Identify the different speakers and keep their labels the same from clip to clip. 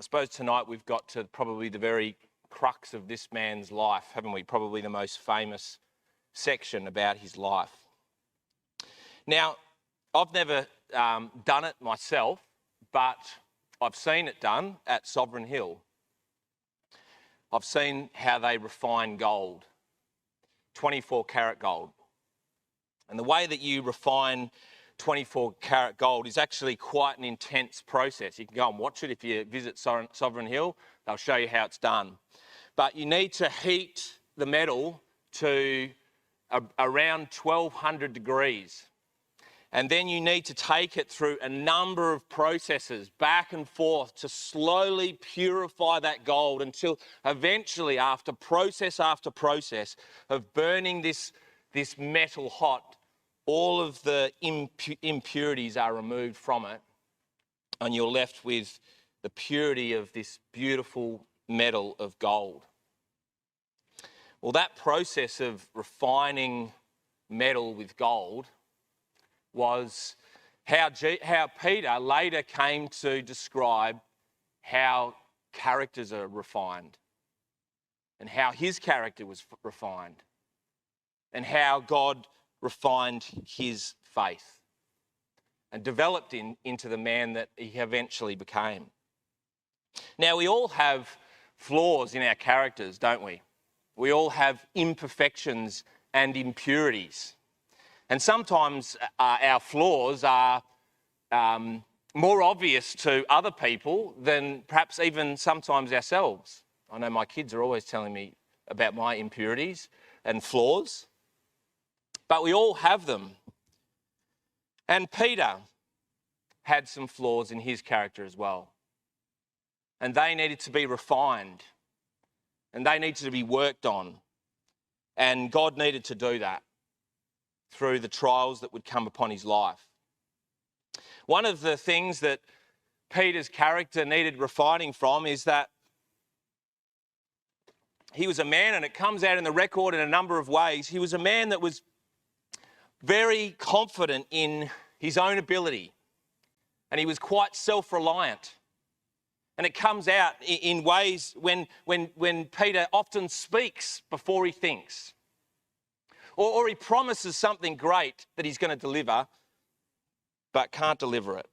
Speaker 1: suppose tonight we've got to probably the very crux of this man's life, haven't we? Probably the most famous section about his life. Now, I've never done it myself, but I've seen it done at Sovereign Hill. I've seen how they refine gold, 24 karat gold. And the way that you refine 24 karat gold is actually quite an intense process. You can go and watch it if you visit Sovereign Hill. They'll show you how it's done. But you need to heat the metal to around 1200 degrees. And then you need to take it through a number of processes back and forth to slowly purify that gold until eventually, after process of burning this metal hot, all of the impurities are removed from it, and you're left with the purity of this beautiful metal of gold. Well, that process of refining metal with gold was how Peter later came to describe how characters are refined, and how his character was refined, and how God refined his faith and developed into the man that he eventually became. Now, we all have flaws in our characters, don't we? We all have imperfections and impurities. And sometimes our flaws are more obvious to other people than perhaps even sometimes ourselves. I know my kids are always telling me about my impurities and flaws, but we all have them. And Peter had some flaws in his character as well. And they needed to be refined, and they needed to be worked on. And God needed to do that through the trials that would come upon his life. One of the things that Peter's character needed refining from is that he was a man, and it comes out in the record in a number of ways, he was a man that was very confident in his own ability, and he was quite self-reliant. And it comes out in ways when Peter often speaks before he thinks. Or he promises something great that he's going to deliver, but can't deliver it.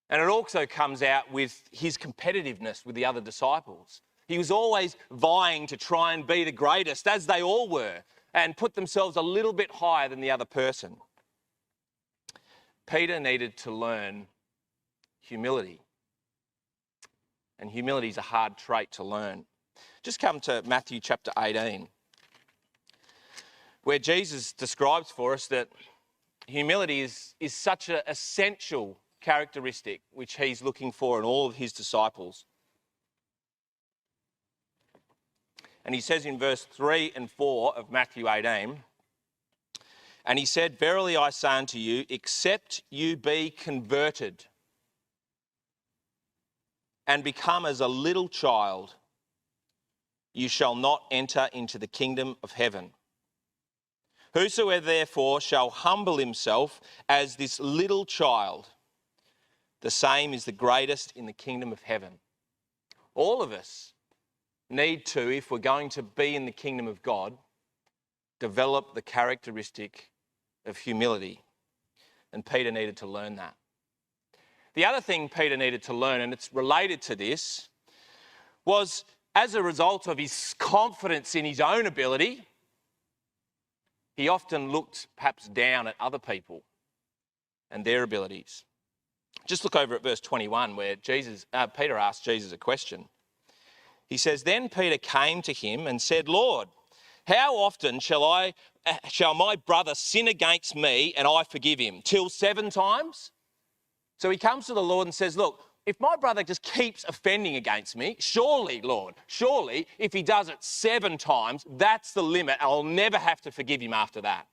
Speaker 1: And it also comes out with his competitiveness with the other disciples. He was always vying to try and be the greatest, as they all were, and put themselves a little bit higher than the other person. Peter needed to learn humility. And humility is a hard trait to learn. Just come to Matthew chapter 18. Where Jesus describes for us that humility is such an essential characteristic which he's looking for in all of his disciples. And he says in verse 3 and 4 of Matthew 18, and he said, "Verily I say unto you, except you be converted and become as a little child, you shall not enter into the kingdom of heaven. Whosoever therefore shall humble himself as this little child, the same is the greatest in the kingdom of heaven." All of us need to, if we're going to be in the kingdom of God, develop the characteristic of humility. And Peter needed to learn that. The other thing Peter needed to learn, and it's related to this, was as a result of his confidence in his own ability, he often looked perhaps down at other people and their abilities. Just look over at verse 21 where Peter asked Jesus a question. He says, "Then Peter came to him and said, Lord, how often shall my brother sin against me and I forgive him? Till 7 times? So he comes to the Lord and says, look, if my brother just keeps offending against me, surely, Lord, surely if he does it 7 times, that's the limit. I'll never have to forgive him after that.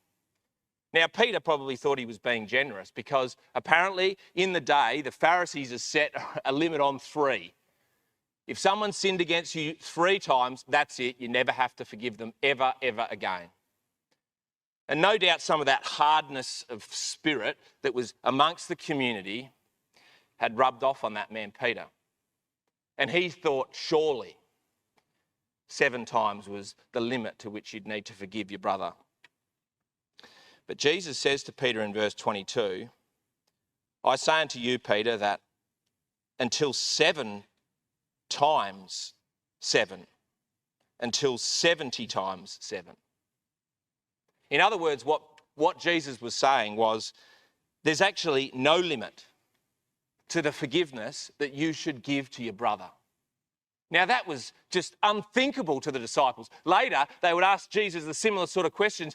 Speaker 1: Now, Peter probably thought he was being generous because apparently in the day, the Pharisees had set a limit on 3. If someone sinned against you 3 times, that's it. You never have to forgive them ever, ever again. And no doubt some of that hardness of spirit that was amongst the community had rubbed off on that man, Peter. And he thought surely 7 times was the limit to which you'd need to forgive your brother. But Jesus says to Peter in verse 22, I say unto you, Peter, that until 7 times 7, until 70 times 7. In other words, what Jesus was saying was there's actually no limit to the forgiveness that you should give to your brother. Now, that was just unthinkable to the disciples. Later, they would ask Jesus a similar sort of question,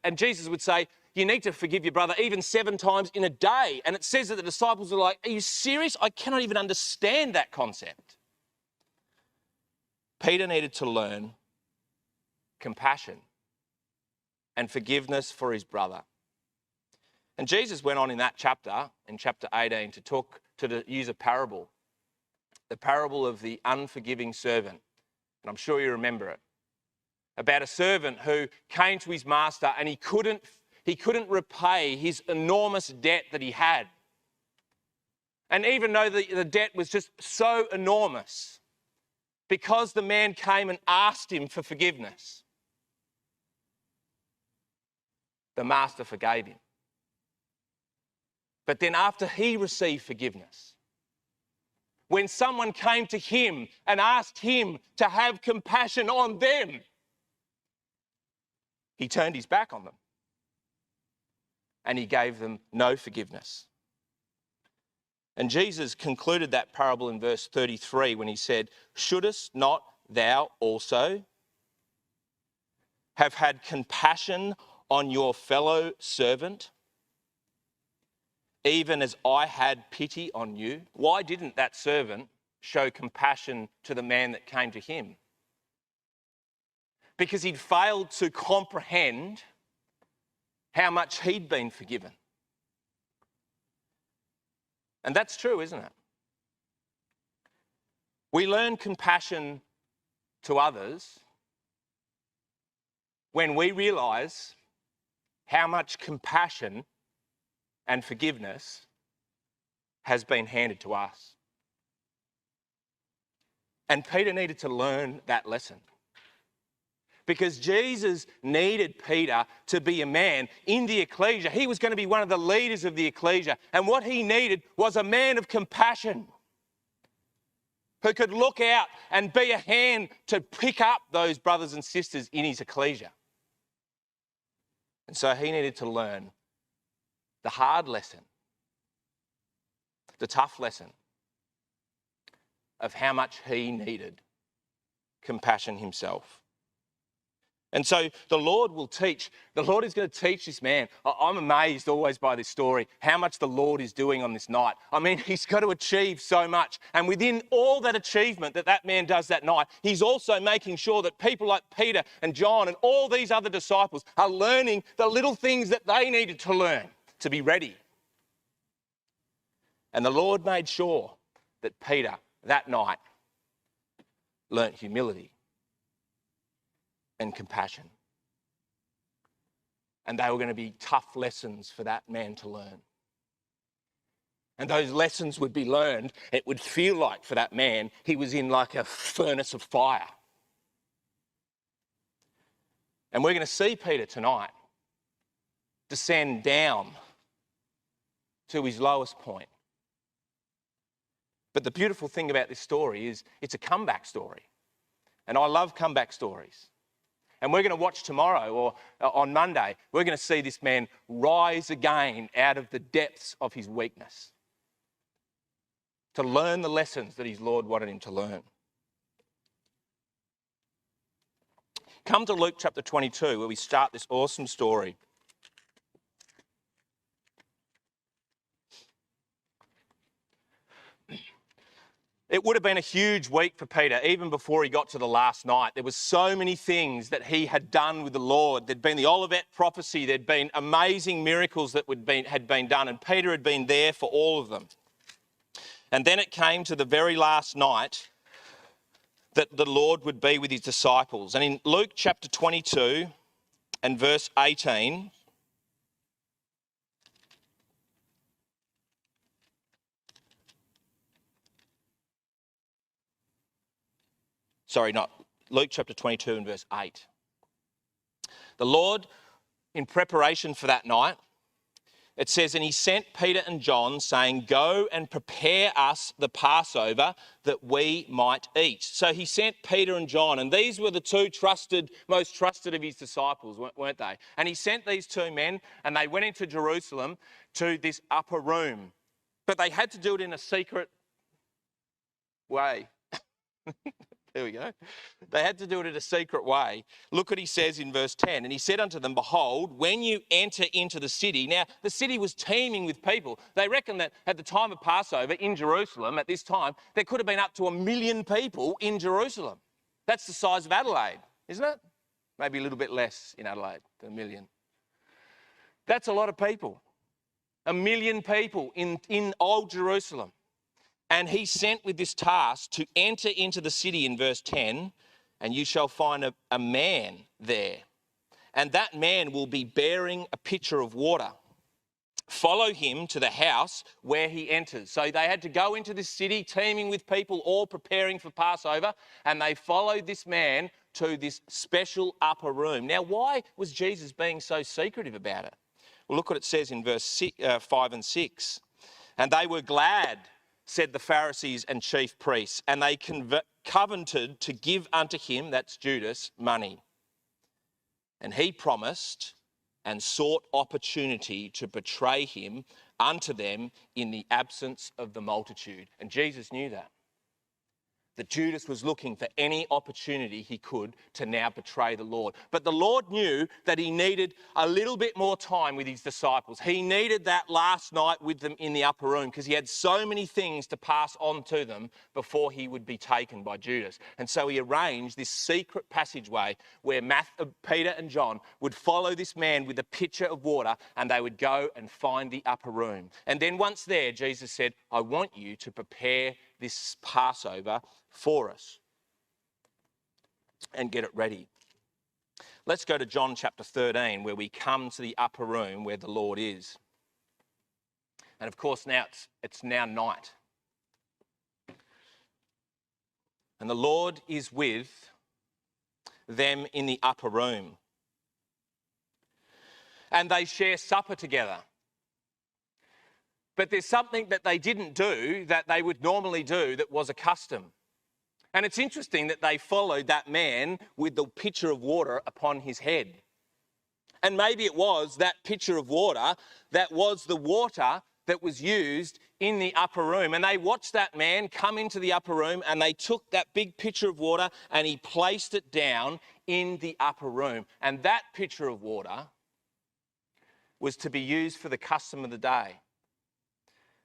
Speaker 1: and Jesus would say, you need to forgive your brother even 7 times in a day. And it says that the disciples were like, are you serious? I cannot even understand that concept. Peter needed to learn compassion and forgiveness for his brother. And Jesus went on in that chapter, in chapter 18, to use a parable. The parable of the unforgiving servant. And I'm sure you remember it. About a servant who came to his master and he couldn't repay his enormous debt that he had. And even though the debt was just so enormous, because the man came and asked him for forgiveness, the master forgave him. But then after he received forgiveness, when someone came to him and asked him to have compassion on them, he turned his back on them and he gave them no forgiveness. And Jesus concluded that parable in verse 33 when he said, shouldest not thou also have had compassion on your fellow servant, even as I had pity on you? Why didn't that servant show compassion to the man that came to him? Because he'd failed to comprehend how much he'd been forgiven. And that's true, isn't it? We learn compassion to others when we realise how much compassion and forgiveness has been handed to us. And Peter needed to learn that lesson. Because Jesus needed Peter to be a man in the ecclesia. He was going to be one of the leaders of the ecclesia. And what he needed was a man of compassion who could look out and be a hand to pick up those brothers and sisters in his ecclesia. And so he needed to learn the hard lesson, the tough lesson of how much he needed compassion himself. And so the Lord is going to teach this man. I'm amazed always by this story, how much the Lord is doing on this night. I mean, he's got to achieve so much. And within all that achievement that man does that night, he's also making sure that people like Peter and John and all these other disciples are learning the little things that they needed to learn to be ready. And the Lord made sure that Peter, that night, learnt humility and compassion. And they were going to be tough lessons for that man to learn. And those lessons would be learned, it would feel like for that man, he was in like a furnace of fire. And we're going to see Peter tonight descend down to his lowest point. But the beautiful thing about this story is it's a comeback story. And I love comeback stories. And we're going to watch tomorrow or on Monday, we're going to see this man rise again out of the depths of his weakness to learn the lessons that his Lord wanted him to learn. Come to Luke chapter 22 where we start this awesome story. It would have been a huge week for Peter, even before he got to the last night. There were so many things that he had done with the Lord. There'd been the Olivet prophecy. There'd been amazing miracles that had been done, and Peter had been there for all of them. And then it came to the very last night that the Lord would be with his disciples. And in Luke chapter 22 and verse 18, Luke chapter 22 and verse 8. The Lord, in preparation for that night, it says, and he sent Peter and John, saying, go and prepare us the Passover that we might eat. So he sent Peter and John, and these were the two most trusted of his disciples, weren't they? And he sent these two men, and they went into Jerusalem to this upper room. But they had to do it in a secret way. There we go. They had to do it in a secret way. Look what he says in verse 10. And he said unto them, behold, when you enter into the city. Now, the city was teeming with people. They reckon that at the time of Passover in Jerusalem, at this time, there could have been up to 1 million people in Jerusalem. That's the size of Adelaide, isn't it? Maybe a little bit less in Adelaide than 1 million. That's a lot of people. 1 million people in old Jerusalem. And he sent with this task to enter into the city in verse 10, and you shall find a man there. And that man will be bearing a pitcher of water. Follow him to the house where he enters. So they had to go into this city teeming with people all preparing for Passover, and they followed this man to this special upper room. Now, why was Jesus being so secretive about it? Well, look what it says in verse 5 and 6. And they were glad, said the Pharisees and chief priests, and they covenanted to give unto him, that's Judas, money. And he promised and sought opportunity to betray him unto them in the absence of the multitude. And Jesus knew that Judas was looking for any opportunity he could to now betray the Lord. But the Lord knew that he needed a little bit more time with his disciples. He needed that last night with them in the upper room because he had so many things to pass on to them before he would be taken by Judas. And so he arranged this secret passageway where Peter and John would follow this man with a pitcher of water, and they would go and find the upper room. And then once there, Jesus said, I want you to prepare this Passover for us and get it ready. Let's go to John chapter 13, where we come to the upper room where the Lord is. And of course now it's now night. And the Lord is with them in the upper room. And they share supper together. But there's something that they didn't do that they would normally do that was a custom. And it's interesting that they followed that man with the pitcher of water upon his head. And maybe it was that pitcher of water that was the water that was used in the upper room. And they watched that man come into the upper room, and they took that big pitcher of water and he placed it down in the upper room. And that pitcher of water was to be used for the custom of the day.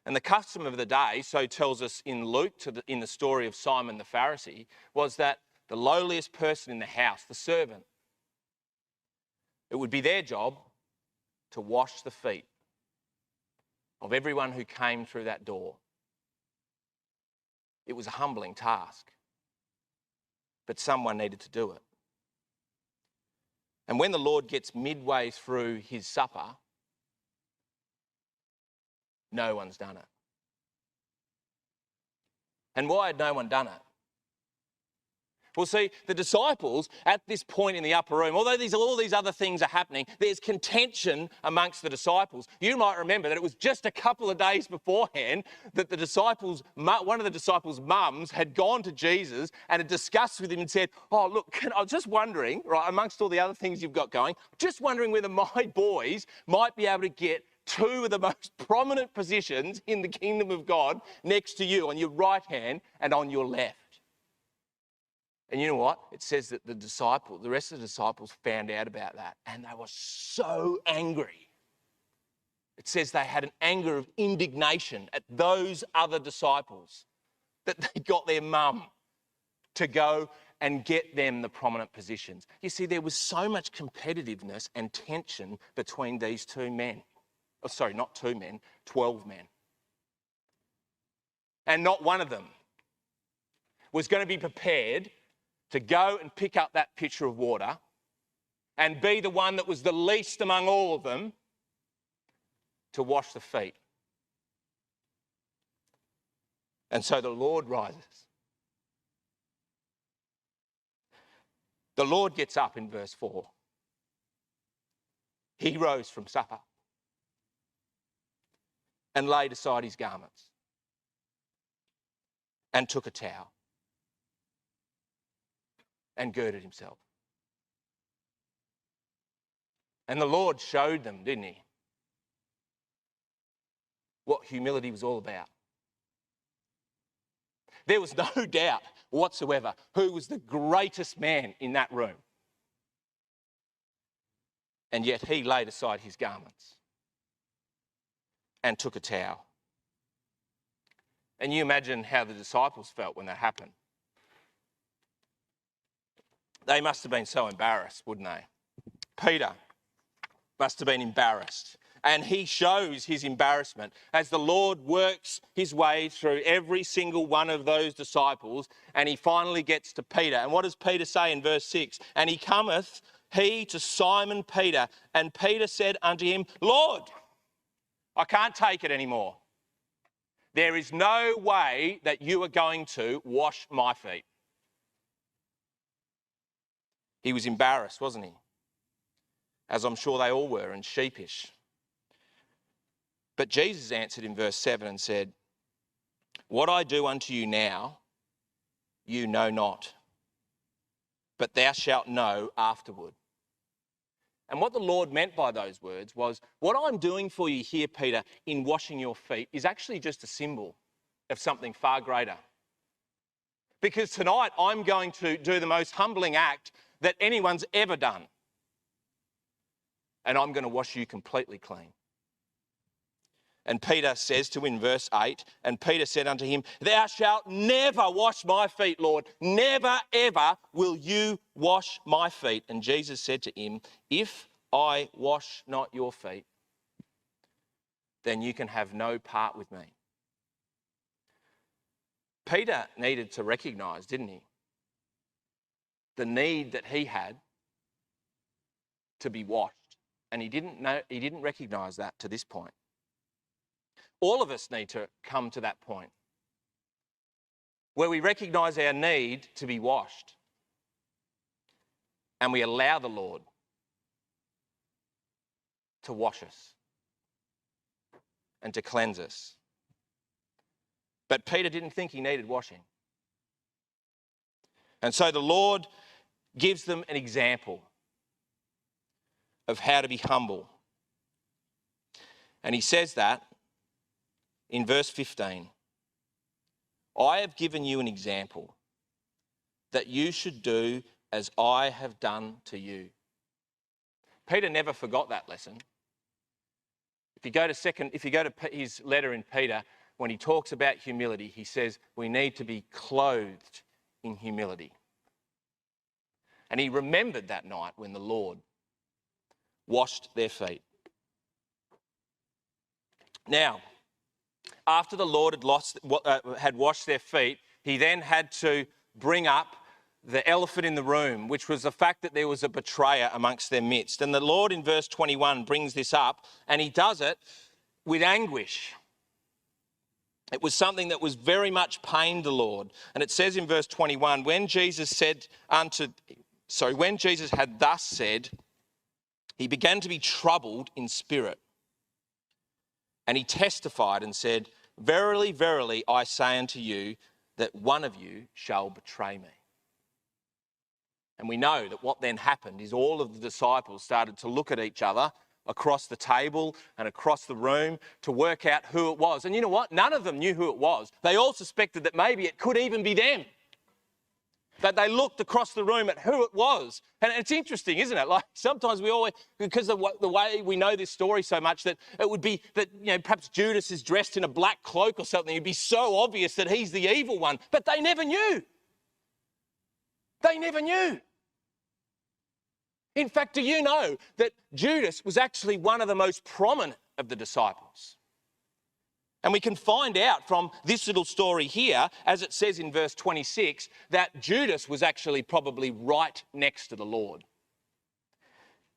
Speaker 1: And the custom of the day, so tells us in Luke, in the story of Simon the Pharisee, was that the lowliest person in the house, the servant, it would be their job to wash the feet of everyone who came through that door. It was a humbling task, but someone needed to do it. And when the Lord gets midway through his supper, no one's done it. And why had no one done it? Well, see, the disciples at this point in the upper room, although all these other things are happening, there's contention amongst the disciples. You might remember that it was just a couple of days beforehand that one of the disciples' mums had gone to Jesus and had discussed with him and said, oh, look, I was just wondering, right, amongst all the other things you've got going, just wondering whether my boys might be able to get two of the most prominent positions in the kingdom of God next to you, on your right hand and on your left. And you know what? It says that the rest of the disciples found out about that, and they were so angry. It says they had an anger of indignation at those other disciples that they got their mum to go and get them the prominent positions. You see, there was so much competitiveness and tension between these two men. Oh, sorry, not 2 men, 12 men. And not one of them was going to be prepared to go and pick up that pitcher of water and be the one that was the least among all of them to wash the feet. And so the Lord rises. The Lord gets up in verse 4. He rose from supper and laid aside his garments and took a towel and girded himself. And the Lord showed them, didn't he, what humility was all about. There was no doubt whatsoever who was the greatest man in that room. And yet he laid aside his garments and took a towel. And you imagine how the disciples felt when that happened. They must have been so embarrassed, wouldn't they? Peter must have been embarrassed. And he shows his embarrassment as the Lord works his way through every single one of those disciples, and he finally gets to Peter. And what does Peter say in verse 6? And he cometh, he to Simon Peter, and Peter said unto him, Lord, I can't take it anymore. There is no way that you are going to wash my feet. He was embarrassed, wasn't he? As I'm sure they all were, and sheepish. But Jesus answered in verse 7 and said, What I do unto you now, you know not, but thou shalt know afterward. And what the Lord meant by those words was, what I'm doing for you here, Peter, in washing your feet is actually just a symbol of something far greater. Because tonight I'm going to do the most humbling act that anyone's ever done. And I'm going to wash you completely clean. And Peter says to him in verse 8, and Peter said unto him, Thou shalt never wash my feet, Lord. Never, ever will you wash my feet. And Jesus said to him, If I wash not your feet, then you can have no part with me. Peter needed to recognise, didn't he, the need that he had to be washed. And he didn't recognise that to this point. All of us need to come to that point where we recognise our need to be washed and we allow the Lord to wash us and to cleanse us. But Peter didn't think he needed washing. And so the Lord gives them an example of how to be humble. And he says that in verse 15, I have given you an example that you should do as I have done to you. Peter never forgot that lesson. If you go to his letter in Peter, when he talks about humility, he says we need to be clothed in humility. And he remembered that night when the Lord washed their feet. Now, after the Lord had washed their feet, he then had to bring up the elephant in the room, which was the fact that there was a betrayer amongst their midst. And the Lord in verse 21 brings this up, and he does it with anguish. It was something that was very much pained the Lord. And it says in verse 21, when Jesus had thus said, he began to be troubled in spirit. And he testified and said, Verily, verily, I say unto you, that one of you shall betray me. And we know that what then happened is all of the disciples started to look at each other across the table and across the room to work out who it was. And you know what? None of them knew who it was. They all suspected that maybe it could even be them. That they looked across the room at who it was. And it's interesting, isn't it? Like sometimes we always, because of the way we know this story so much, that it would be that, perhaps Judas is dressed in a black cloak or something. It'd be so obvious that he's the evil one. But they never knew. They never knew. In fact, do you know that Judas was actually one of the most prominent of the disciples? And we can find out from this little story here, as it says in verse 26, that Judas was actually probably right next to the Lord.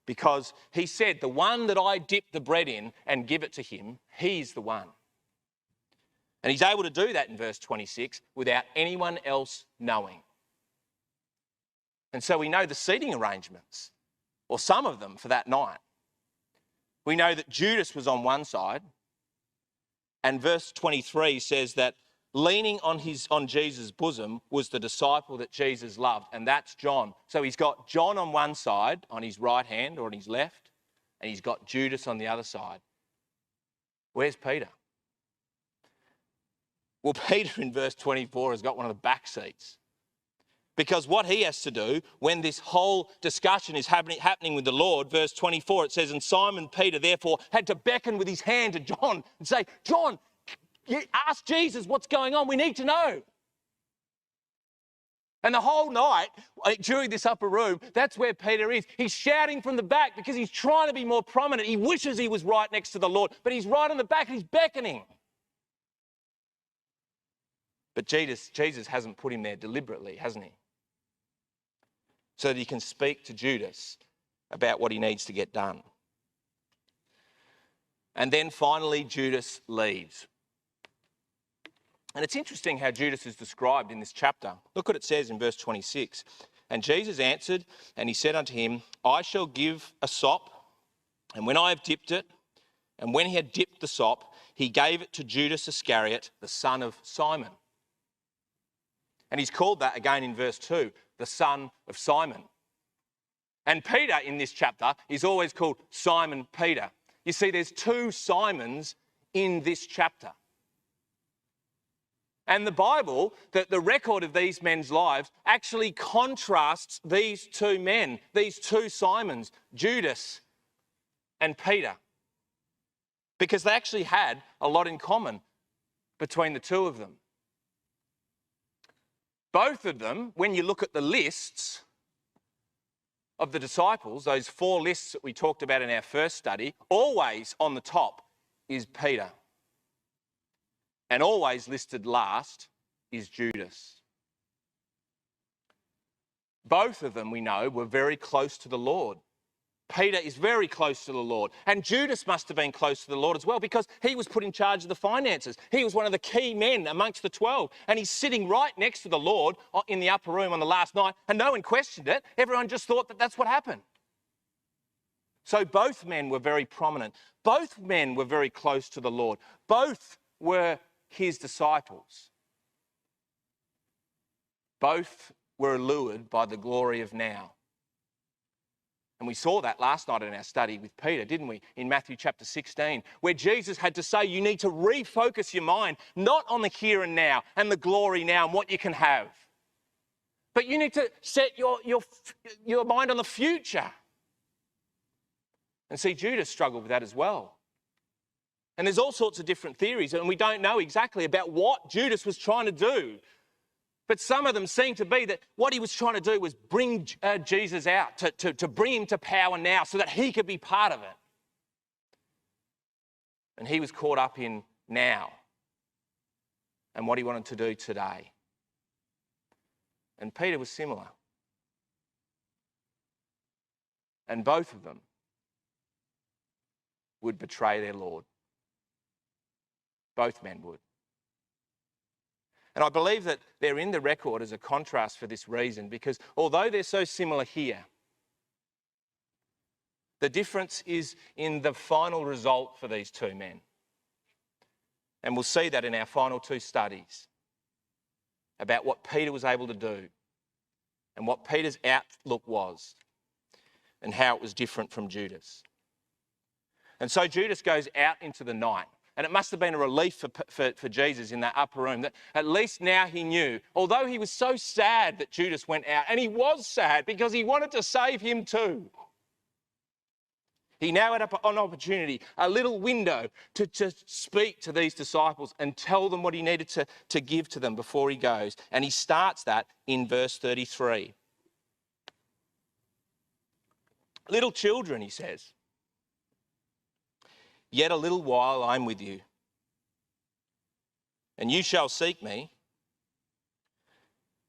Speaker 1: Because he said, the one that I dip the bread in and give it to him, he's the one. And he's able to do that in verse 26 without anyone else knowing. And so we know the seating arrangements, or some of them for that night. We know that Judas was on one side, and verse 23 says that leaning on Jesus' bosom was the disciple that Jesus loved, and that's John. So he's got John on one side, on his right hand or on his left, and he's got Judas on the other side. Where's Peter? Well, Peter in verse 24 has got one of the back seats. Because what he has to do when this whole discussion is happening with the Lord, verse 24, it says, and Simon Peter therefore had to beckon with his hand to John and say, John, ask Jesus what's going on. We need to know. And the whole night, during this upper room, that's where Peter is. He's shouting from the back because he's trying to be more prominent. He wishes he was right next to the Lord, but he's right on the back and he's beckoning. But Jesus hasn't put him there deliberately, hasn't he? So that he can speak to Judas about what he needs to get done. And then finally, Judas leaves. And it's interesting how Judas is described in this chapter. Look what it says in verse 26. And Jesus answered, and he said unto him, I shall give a sop, and when I have dipped it, and when he had dipped the sop, he gave it to Judas Iscariot, the son of Simon. And he's called that again in verse 2, the son of Simon. And Peter in this chapter is always called Simon Peter. You see, there's two Simons in this chapter. And the Bible, the record of these men's lives, actually contrasts these two men, these two Simons, Judas and Peter, because they actually had a lot in common between the two of them. Both of them, when you look at the lists of the disciples, those 4 lists that we talked about in our first study, always on the top is Peter. And always listed last is Judas. Both of them, we know, were very close to the Lord. Peter is very close to the Lord. And Judas must have been close to the Lord as well, because he was put in charge of the finances. He was one of the key men amongst the 12. And he's sitting right next to the Lord in the upper room on the last night, and no one questioned it. Everyone just thought that that's what happened. So both men were very prominent. Both men were very close to the Lord. Both were his disciples. Both were allured by the glory of now. And we saw that last night in our study with Peter, didn't we? In Matthew chapter 16, where Jesus had to say, you need to refocus your mind, not on the here and now and the glory now and what you can have, but you need to set your mind on the future. And see, Judas struggled with that as well. And there's all sorts of different theories, and we don't know exactly about what Judas was trying to do. But some of them seem to be that what he was trying to do was bring Jesus out, to bring him to power now so that he could be part of it. And he was caught up in now and what he wanted to do today. And Peter was similar. And both of them would betray their Lord. Both men would. And I believe that they're in the record as a contrast for this reason, because although they're so similar here, the difference is in the final result for these two men. And we'll see that in our final 2 studies about what Peter was able to do and what Peter's outlook was and how it was different from Judas. And so Judas goes out into the night. And it must have been a relief for Jesus in that upper room that at least now he knew, although he was so sad that Judas went out, and he was sad because he wanted to save him too. He now had an opportunity, a little window to speak to these disciples and tell them what he needed to give to them before he goes. And he starts that in verse 33. Little children, he says, yet a little while I'm with you, and you shall seek me.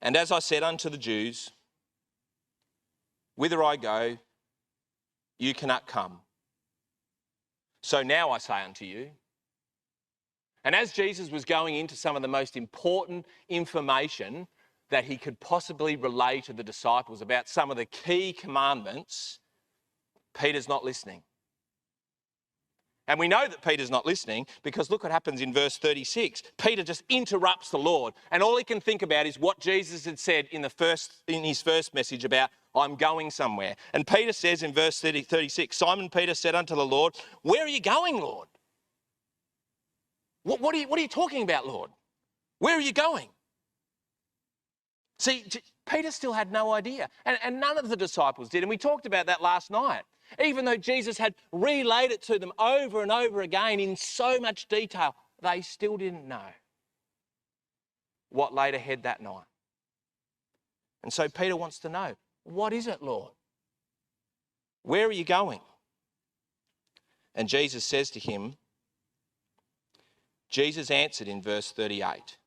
Speaker 1: And as I said unto the Jews, whither I go, you cannot come. So now I say unto you. And as Jesus was going into some of the most important information that he could possibly relay to the disciples about some of the key commandments, Peter's not listening. And we know that Peter's not listening because look what happens in verse 36. Peter just interrupts the Lord, and all he can think about is what Jesus had said in his first message about, I'm going somewhere. And Peter says in verse 36, Simon Peter said unto the Lord, where are you going, Lord? What are you talking about, Lord? Where are you going? See, Peter still had no idea, and none of the disciples did, and we talked about that last night. Even though Jesus had relayed it to them over and over again in so much detail, they still didn't know what laid ahead that night. And so Peter wants to know, what is it, Lord? Where are you going? And Jesus says to him, Jesus answered in verse 38.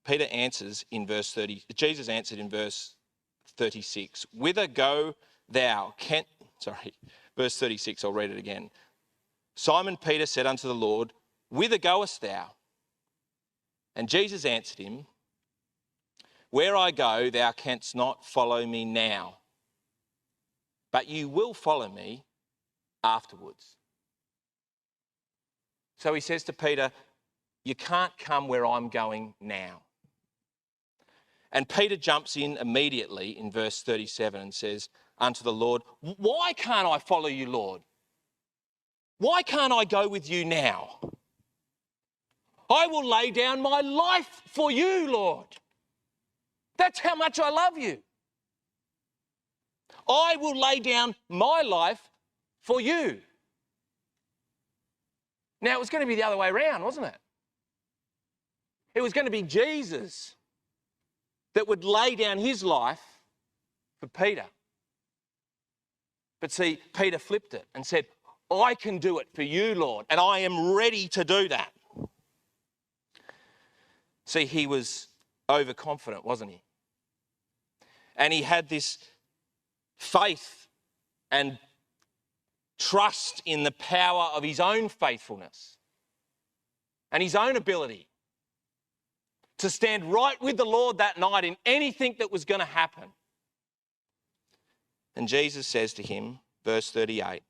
Speaker 1: Peter answers in verse 30. Jesus answered in verse 36. Whither go thou? Verse 36, I'll read it again. Simon Peter said unto the Lord, whither goest thou? And Jesus answered him, where I go, thou canst not follow me now, but you will follow me afterwards. So he says to Peter, you can't come where I'm going now. And Peter jumps in immediately in verse 37 and says unto the Lord, why can't I follow you, Lord? Why can't I go with you now? I will lay down my life for you, Lord. That's how much I love you. I will lay down my life for you. Now, it was going to be the other way around, wasn't it? It was going to be Jesus that would lay down his life for Peter. But see, Peter flipped it and said, I can do it for you, Lord, and I am ready to do that. See, he was overconfident, wasn't he? And he had this faith and trust in the power of his own faithfulness and his own ability to stand right with the Lord that night in anything that was going to happen. And Jesus says to him, verse 38,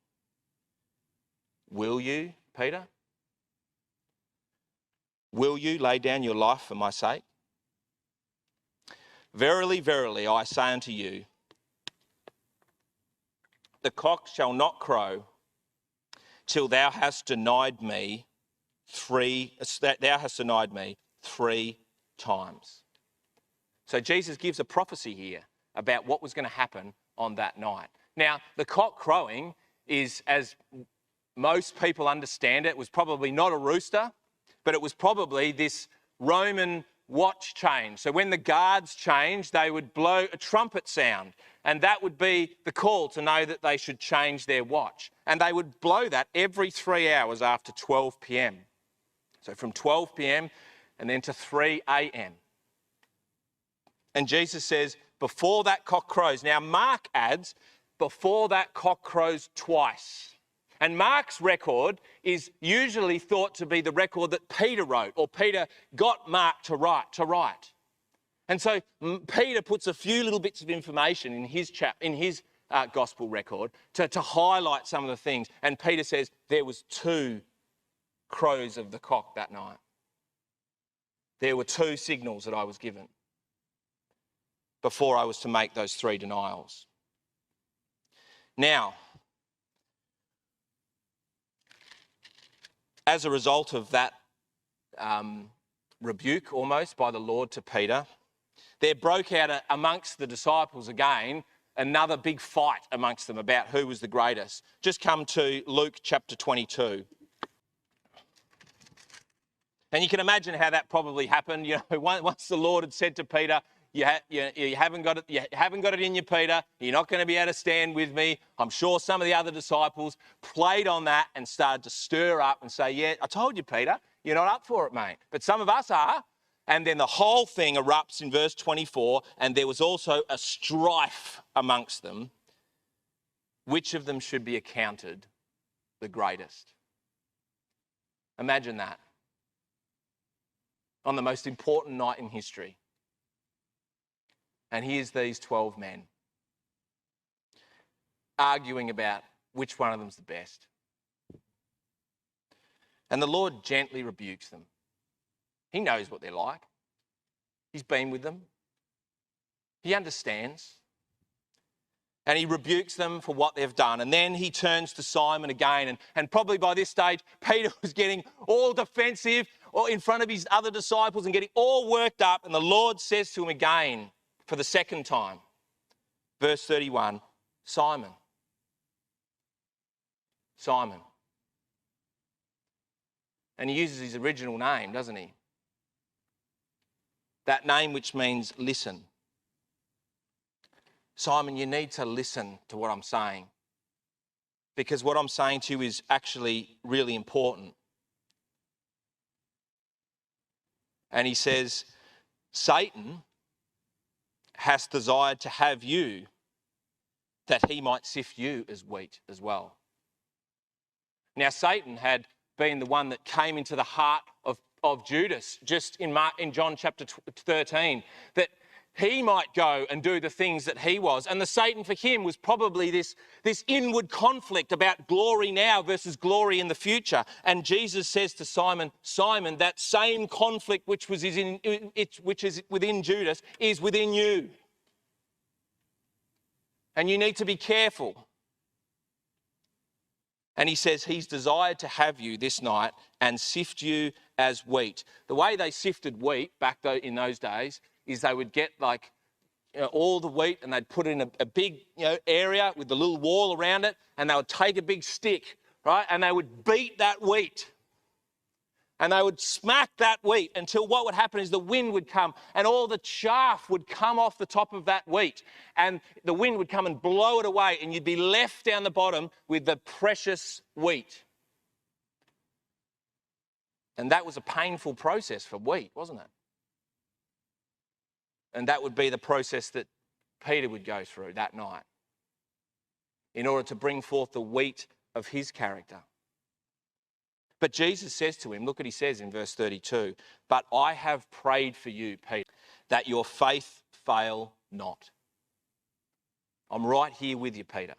Speaker 1: will you, Peter? Will you lay down your life for my sake? Verily, verily, I say unto you, the cock shall not crow till thou hast denied me three times. So Jesus gives a prophecy here about what was going to happen on that night. Now, the cock crowing is, as most people understand it, was probably not a rooster, but it was probably this Roman watch change. So when the guards changed, they would blow a trumpet sound, and that would be the call to know that they should change their watch. And they would blow that every 3 hours after 12 p.m. So from 12 p.m. and then to 3 a.m. And Jesus says, before that cock crows. Now, Mark adds, before that cock crows twice. And Mark's record is usually thought to be the record that Peter wrote, or Peter got Mark to write. And so Peter puts a few little bits of information in his gospel record to highlight some of the things. And Peter says there was 2 crows of the cock that night. There were 2 signals that I was given before I was to make those 3 denials. Now, as a result of that rebuke almost by the Lord to Peter, there broke out amongst the disciples again another big fight amongst them about who was the greatest. Just come to Luke chapter 22. And you can imagine how that probably happened. You know, once the Lord had said to Peter, you haven't got it in you, Peter. You're not going to be able to stand with me. I'm sure some of the other disciples played on that and started to stir up and say, yeah, I told you, Peter, you're not up for it, mate. But some of us are. And then the whole thing erupts in verse 24, and there was also a strife amongst them. Which of them should be accounted the greatest? Imagine that. on the most important night in history. And here's these 12 men arguing about which one of them's the best. And the Lord gently rebukes them. He knows what they're like. He's been with them. He understands. And he rebukes them for what they've done. And then he turns to Simon again. And probably by this stage, Peter was getting all defensive or in front of his other disciples and getting all worked up. And the Lord says to him again for the second time, verse 31, Simon, Simon. And he uses his original name, doesn't he? That name which means listen. Simon, you need to listen to what I'm saying, because what I'm saying to you is actually really important. And he says, Satan has desired to have you that he might sift you as wheat as well. Now, Satan had been the one that came into the heart of Judas, just in John chapter 13, that he might go and do the things that he was. And the Satan for him was probably this inward conflict about glory now versus glory in the future. And Jesus says to Simon, Simon, that same conflict which is within Judas is within you. And you need to be careful. And he says he's desired to have you this night and sift you as wheat. The way they sifted wheat back in those days is they would get all the wheat and they'd put it in a big area with the little wall around it, and they would take a big stick, right, and they would beat that wheat. And they would smack that wheat until what would happen is the wind would come and all the chaff would come off the top of that wheat, and the wind would come and blow it away, and you'd be left down the bottom with the precious wheat. And that was a painful process for wheat, wasn't it? And that would be the process that Peter would go through that night in order to bring forth the wheat of his character. But Jesus says to him, look what he says in verse 32, but I have prayed for you, Peter, that your faith fail not. I'm right here with you, Peter.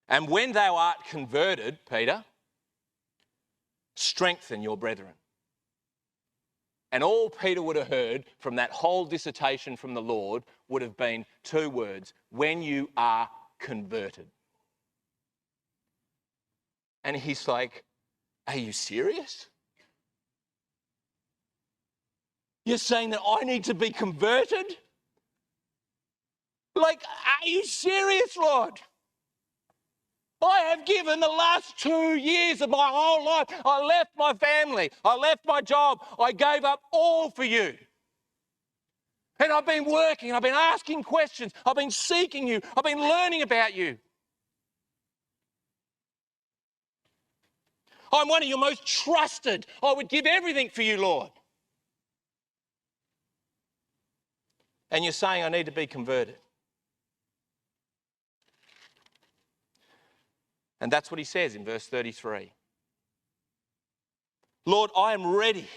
Speaker 1: And when thou art converted, Peter, strengthen your brethren. And all Peter would have heard from that whole dissertation from the Lord would have been two words: when you are converted. And he's like, are you serious? You're saying that I need to be converted? Like, are you serious, Lord? I have given the last 2 years of my whole life. I left my family. I left my job. I gave up all for you. And I've been working. I've been asking questions. I've been seeking you. I've been learning about you. I'm one of your most trusted. I would give everything for you, Lord. And you're saying I need to be converted. And that's what he says in verse 33. Lord, I am ready.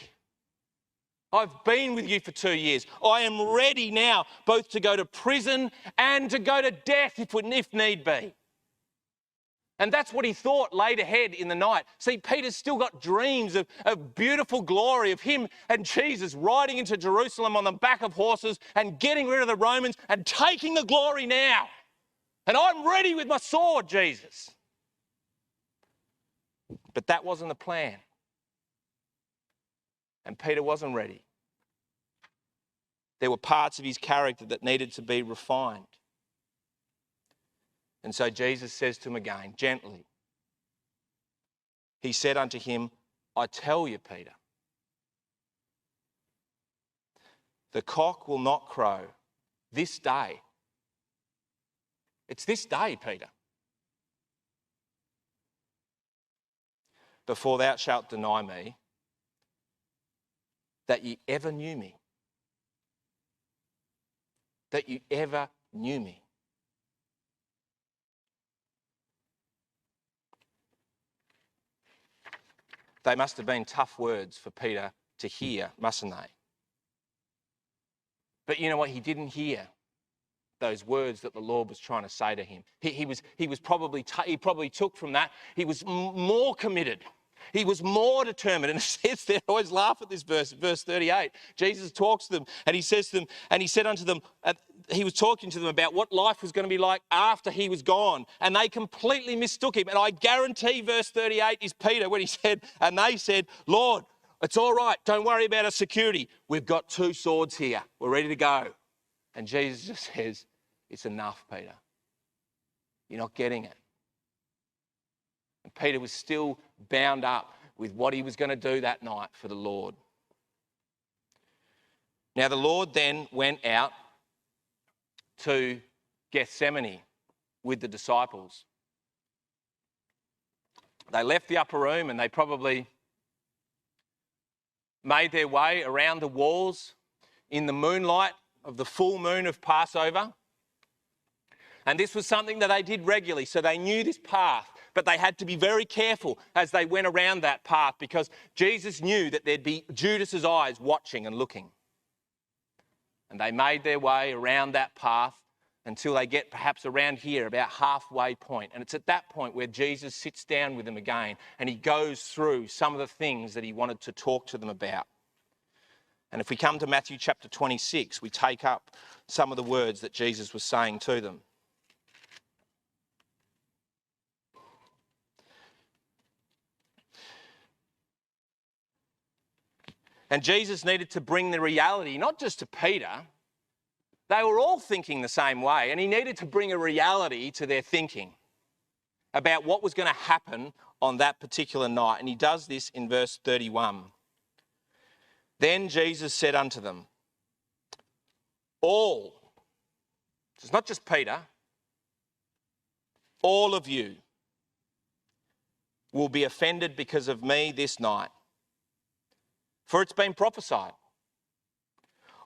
Speaker 1: I've been with you for 2 years. I am ready now both to go to prison and to go to death if need be. And that's what he thought laid ahead in the night. See, Peter's still got dreams of beautiful glory, of him and Jesus riding into Jerusalem on the back of horses and getting rid of the Romans and taking the glory now. And I'm ready with my sword, Jesus. But that wasn't the plan. And Peter wasn't ready. There were parts of his character that needed to be refined. And so Jesus says to him again, gently, he said unto him, I tell you, Peter, the cock will not crow this day. It's this day, Peter, before thou shalt deny me that ye ever knew me. That you ever knew me. They must have been tough words for Peter to hear, mustn't they? But you know what? He didn't hear those words that the Lord was trying to say to him. He probably took from that. He was more committed. He was more determined. And it says there, I always laugh at this verse 38. Jesus talks to them and he says to them, and he said unto them, he was talking to them about what life was going to be like after he was gone. And they completely mistook him. And I guarantee verse 38 is Peter when he said, and they said, Lord, it's all right. Don't worry about our security. We've got 2 swords here. We're ready to go. And Jesus just says, it's enough, Peter. You're not getting it. And Peter was still bound up with what he was going to do that night for the Lord. Now, the Lord then went out to Gethsemane with the disciples. They left the upper room and they probably made their way around the walls in the moonlight of the full moon of Passover. And this was something that they did regularly, so they knew this path, but they had to be very careful as they went around that path because Jesus knew that there'd be Judas's eyes watching and looking. And they made their way around that path until they get perhaps around here, about halfway point. And it's at that point where Jesus sits down with them again and he goes through some of the things that he wanted to talk to them about. And if we come to Matthew chapter 26, we take up some of the words that Jesus was saying to them. And Jesus needed to bring the reality, not just to Peter. They were all thinking the same way, and he needed to bring a reality to their thinking about what was going to happen on that particular night. And he does this in verse 31. Then Jesus said unto them, all, so it's not just Peter, all of you will be offended because of me this night. For it's been prophesied,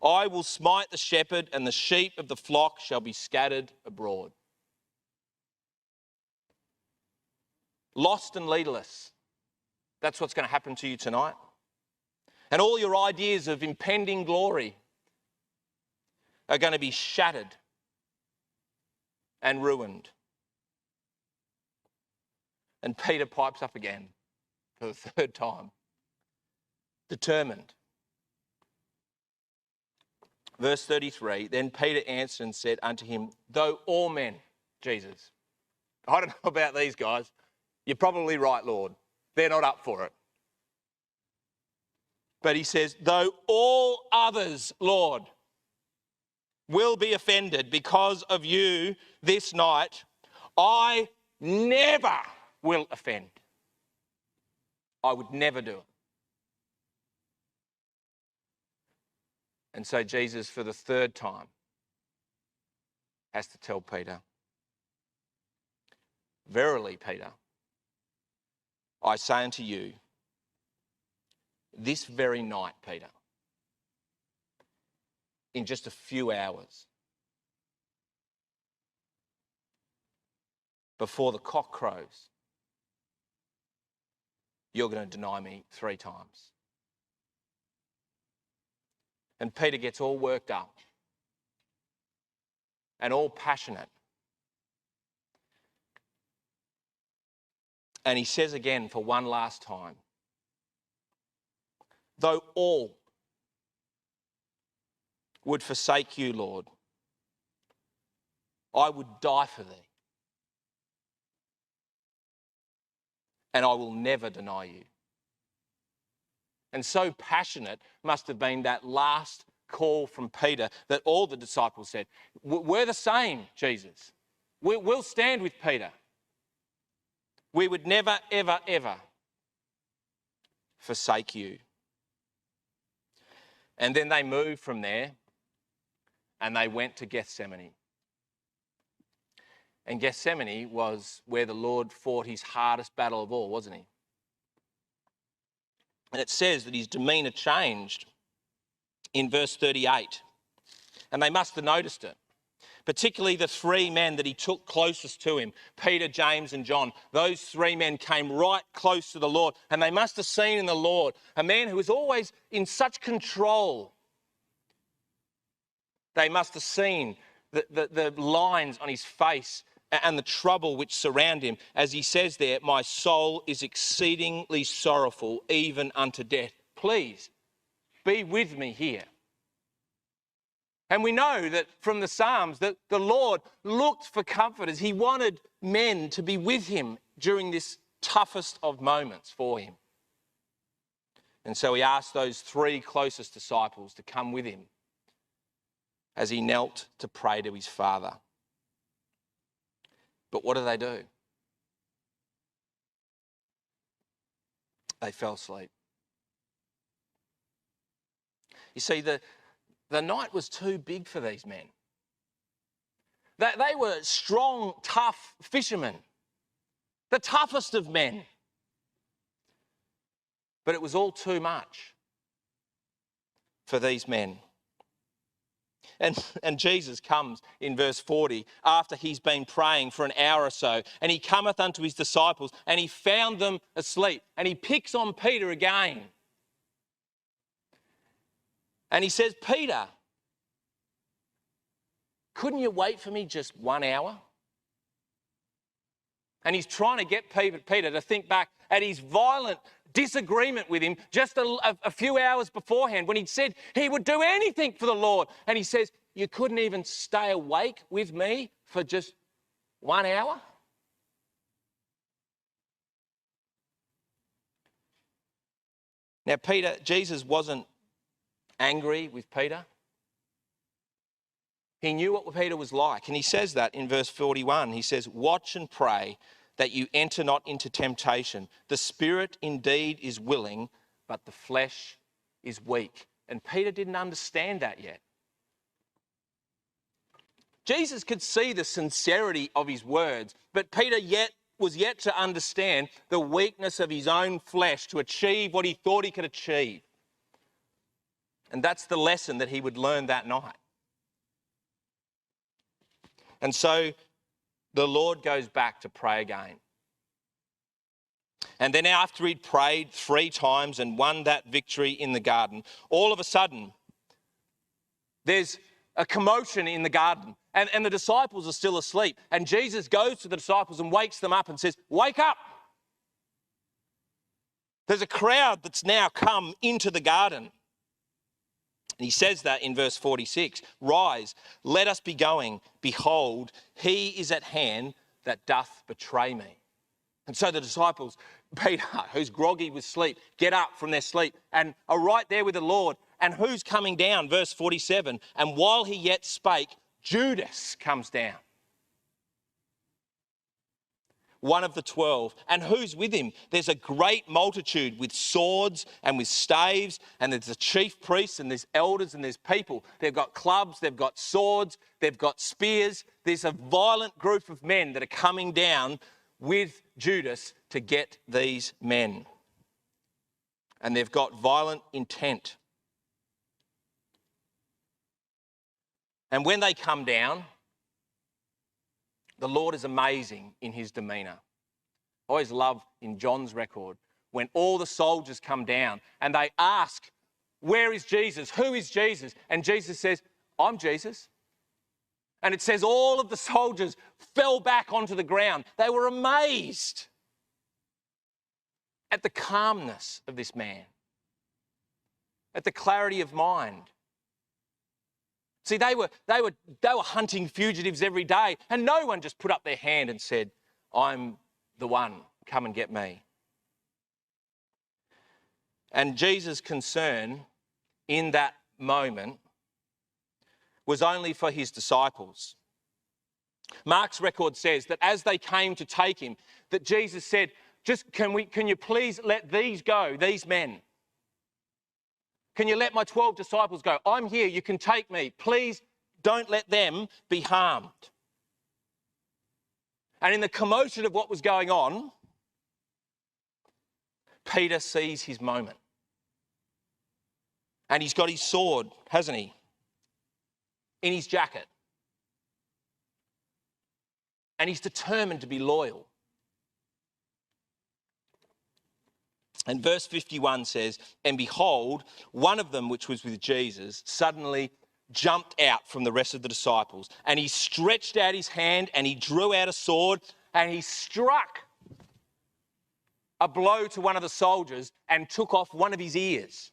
Speaker 1: I will smite the shepherd and the sheep of the flock shall be scattered abroad. Lost and leaderless. That's what's going to happen to you tonight. And all your ideas of impending glory are going to be shattered and ruined. And Peter pipes up again for the 3rd time. Determined. Verse 33, then Peter answered and said unto him, though all men, Jesus, I don't know about these guys, you're probably right, Lord. They're not up for it. But he says, though all others, Lord, will be offended because of you this night, I never will offend. I would never do it. And so Jesus, for the 3rd time, has to tell Peter, verily, Peter, I say unto you, this very night, Peter, in just a few hours, before the cock crows, you're going to deny me 3 times. And Peter gets all worked up and all passionate. And he says again for one last time, though all would forsake you, Lord, I would die for thee. And I will never deny you. And so passionate must have been that last call from Peter that all the disciples said, we're the same, Jesus. We'll stand with Peter. We would never, ever, ever forsake you. And then they moved from there and they went to Gethsemane. And Gethsemane was where the Lord fought his hardest battle of all, wasn't he? And it says that his demeanour changed in verse 38. And they must have noticed it particularly the three men that he took closest to him, Peter, James and John. Those three men came right close to the Lord, and they must have seen in the Lord a man who was always in such control. They must have seen the lines on his face and the trouble which surround him. As he says there, my soul is exceedingly sorrowful, even unto death. Please be with me here. And we know that from the Psalms that the Lord looked for comforters. He wanted men to be with him during this toughest of moments for him. And so he asked those three closest disciples to come with him as he knelt to pray to his Father. But what do? They fell asleep. You see, the night was too big for these men. They were strong, tough fishermen, the toughest of men. But it was all too much for these men. And Jesus comes in verse 40 after he's been praying for an hour or so, and he cometh unto his disciples and he found them asleep, and he picks on Peter again. And he says, Peter, couldn't you wait for me just 1 hour? And he's trying to get Peter to think back at his violent disagreement with him just a few hours beforehand when he'd said he would do anything for the Lord. And he says, you couldn't even stay awake with me for just 1 hour? Now, Jesus wasn't angry with Peter. He knew what Peter was like. And he says that in verse 41. He says, watch and pray that you enter not into temptation. The spirit indeed is willing, but the flesh is weak. And Peter didn't understand that yet. Jesus could see the sincerity of his words, but Peter was yet to understand the weakness of his own flesh to achieve what he thought he could achieve. And that's the lesson that he would learn that night. And so the Lord goes back to pray again. And then after he'd prayed 3 times and won that victory in the garden, all of a sudden, there's a commotion in the garden and the disciples are still asleep. And Jesus goes to the disciples and wakes them up and says, wake up. There's a crowd that's now come into the garden. And he says that in verse 46, rise, let us be going. Behold, he is at hand that doth betray me. And so the disciples, Peter, who's groggy with sleep, get up from their sleep and are right there with the Lord. And who's coming down? Verse 47, and while he yet spake, Judas comes down. One of the 12. And who's with him? There's a great multitude with swords and with staves, and there's the chief priests and there's elders and there's people. They've got clubs, they've got swords, they've got spears. There's a violent group of men that are coming down with Judas to get these men. And they've got violent intent. And when they come down, the Lord is amazing in his demeanour. I always love in John's record when all the soldiers come down and they ask, where is Jesus? Who is Jesus? And Jesus says, I'm Jesus. And it says all of the soldiers fell back onto the ground. They were amazed at the calmness of this man, at the clarity of mind. See, they were hunting fugitives every day, and no one just put up their hand and said, I'm the one, come and get me. And Jesus' concern in that moment was only for his disciples. Mark's record says that as they came to take him, that Jesus said, can you please let these go, these men? Can you let my 12 disciples go? I'm here, you can take me. Please don't let them be harmed. And in the commotion of what was going on, Peter sees his moment. And he's got his sword, hasn't he? In his jacket. and he's determined to be loyal. And verse 51 says, and behold, one of them, which was with Jesus, suddenly jumped out from the rest of the disciples, and he stretched out his hand and he drew out a sword and he struck a blow to one of the soldiers and took off one of his ears.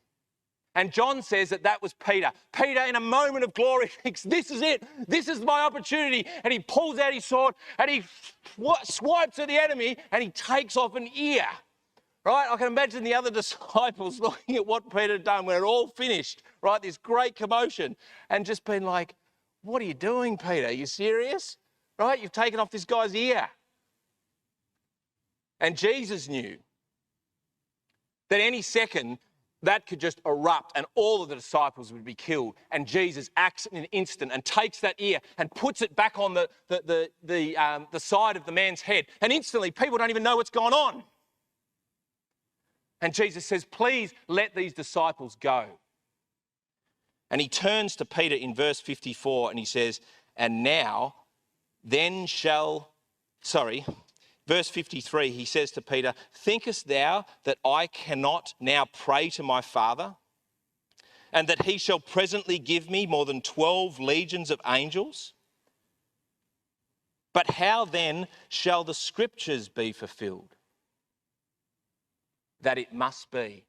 Speaker 1: And John says that that was Peter. Peter, in a moment of glory, thinks, this is it. This is my opportunity. And he pulls out his sword and he swipes at the enemy and he takes off an ear. Right? I can imagine the other disciples looking at what Peter had done when it all finished, right? This great commotion, and just been like, what are you doing, Peter? Are you serious? Right? You've taken off this guy's ear. And Jesus knew that any second that could just erupt and all of the disciples would be killed. And Jesus acts in an instant and takes that ear and puts it back on the side of the man's head. And instantly people don't even know what's gone on. And Jesus says, please let these disciples go. And he turns to Peter in verse 54 and he says, and now then verse 53, he says to Peter, thinkest thou that I cannot now pray to my Father, and that he shall presently give me more than 12 legions of angels? But how then shall the scriptures be fulfilled? That it must be.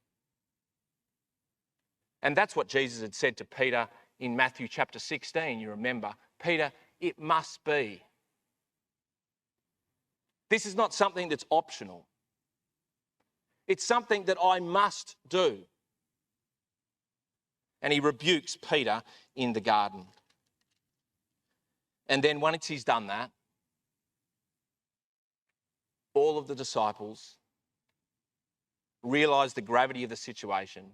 Speaker 1: And that's what Jesus had said to Peter in Matthew chapter 16, you remember. Peter, it must be. This is not something that's optional. It's something that I must do. And he rebukes Peter in the garden. And then once he's done that, all of the disciples realised the gravity of the situation.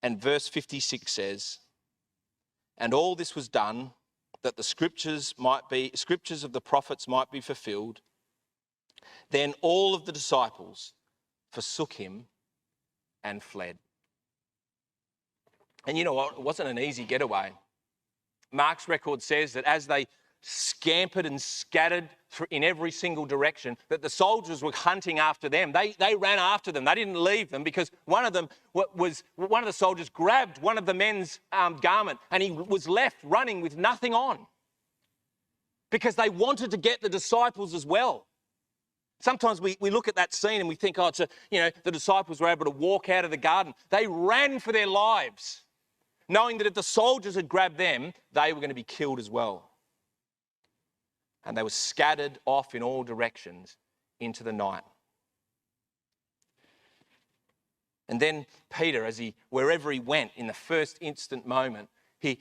Speaker 1: And verse 56 says, and all this was done that the scriptures of the prophets might be fulfilled. Then all of the disciples forsook him and fled. And you know what? It wasn't an easy getaway. Mark's record says that as they scampered and scattered in every single direction, that the soldiers were hunting after them. They ran after them. They didn't leave them because one of the soldiers grabbed one of the men's garment and he was left running with nothing on because they wanted to get the disciples as well. Sometimes we look at that scene and we think, the disciples were able to walk out of the garden. They ran for their lives, knowing that if the soldiers had grabbed them, they were going to be killed as well. And they were scattered off in all directions into the night. And then Peter, wherever he went, in the first instant moment, he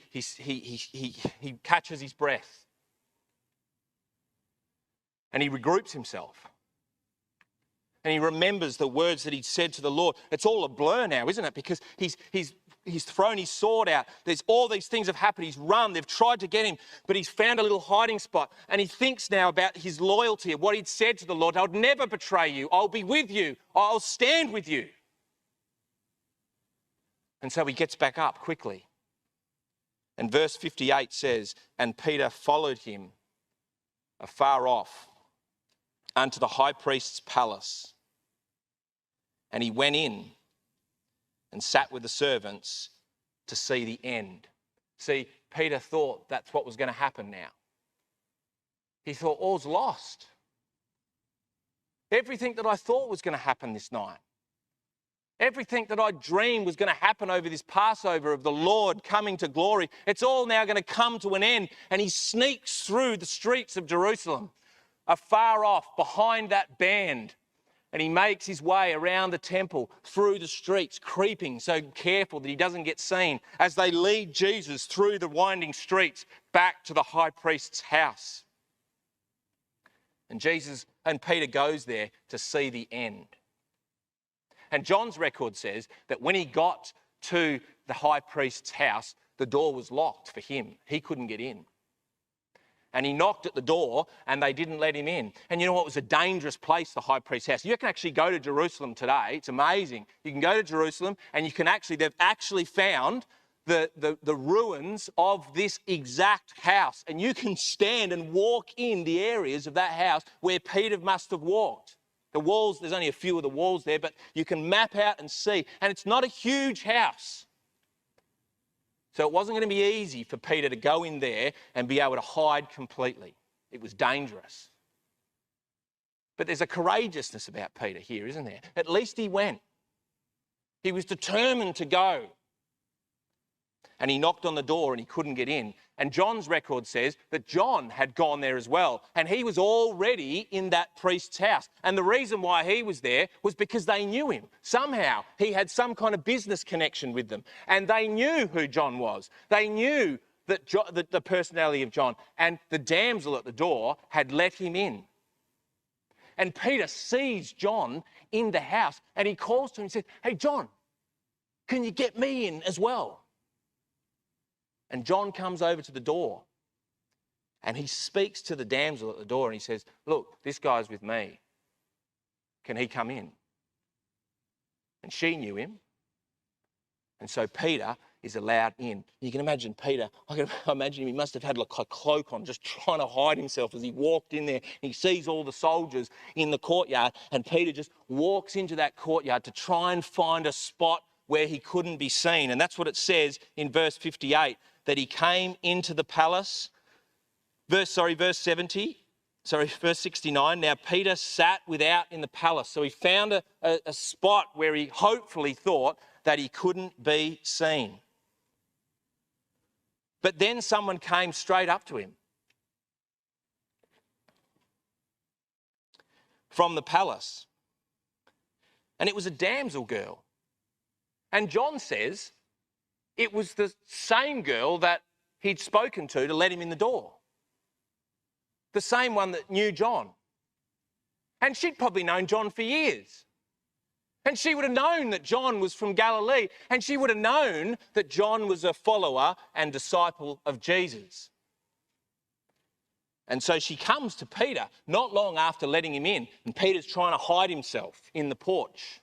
Speaker 1: catches his breath. And he regroups himself. And he remembers the words that he'd said to the Lord. It's all a blur now, isn't it? Because he's thrown his sword out. There's all these things have happened. He's run. They've tried to get him, but he's found a little hiding spot. And he thinks now about his loyalty, of what he'd said to the Lord. I'll never betray you. I'll be with you. I'll stand with you. And so he gets back up quickly. And verse 58 says, and Peter followed him afar off unto the high priest's palace. And he went in and sat with the servants to see the end. See, Peter thought that's what was going to happen now. He thought, all's lost. Everything that I thought was going to happen this night, everything that I dreamed was going to happen over this Passover of the Lord coming to glory, it's all now going to come to an end. And he sneaks through the streets of Jerusalem, afar off, behind that band. And he makes his way around the temple, through the streets, creeping, so careful that he doesn't get seen, as they lead Jesus through the winding streets back to the high priest's house. And Peter goes there to see the end. And John's record says that when he got to the high priest's house, the door was locked for him. He couldn't get in. And he knocked at the door and they didn't let him in. And you know what? It was a dangerous place, the high priest's house. You can actually go to Jerusalem today. It's amazing. You can go to Jerusalem and they've actually found the ruins of this exact house. And you can stand and walk in the areas of that house where Peter must have walked. The walls, there's only a few of the walls there, but you can map out and see. And it's not a huge house. So it wasn't going to be easy for Peter to go in there and be able to hide completely. It was dangerous. But there's a courageousness about Peter here, isn't there? At least he went. He was determined to go. And he knocked on the door and he couldn't get in. And John's record says that John had gone there as well. And he was already in that priest's house. And the reason why he was there was because they knew him. Somehow he had some kind of business connection with them. And they knew who John was. They knew that the personality of John. And the damsel at the door had let him in. And Peter sees John in the house and he calls to him and says, "Hey, John, can you get me in as well?" And John comes over to the door and he speaks to the damsel at the door and he says, "Look, this guy's with me. Can he come in?" And she knew him. And so Peter is allowed in. You can imagine Peter, I can imagine him, he must have had like a cloak on, just trying to hide himself as he walked in there. He sees all the soldiers in the courtyard and Peter just walks into that courtyard to try and find a spot where he couldn't be seen. And that's what it says in verse 58, that he came into the palace. Verse 69. Now Peter sat without in the palace. So he found a spot where he hopefully thought that he couldn't be seen. But then someone came straight up to him from the palace. And it was a damsel girl. And John says it was the same girl that he'd spoken to let him in the door. The same one that knew John. And she'd probably known John for years. And she would have known that John was from Galilee. And she would have known that John was a follower and disciple of Jesus. And so she comes to Peter not long after letting him in. And Peter's trying to hide himself in the porch.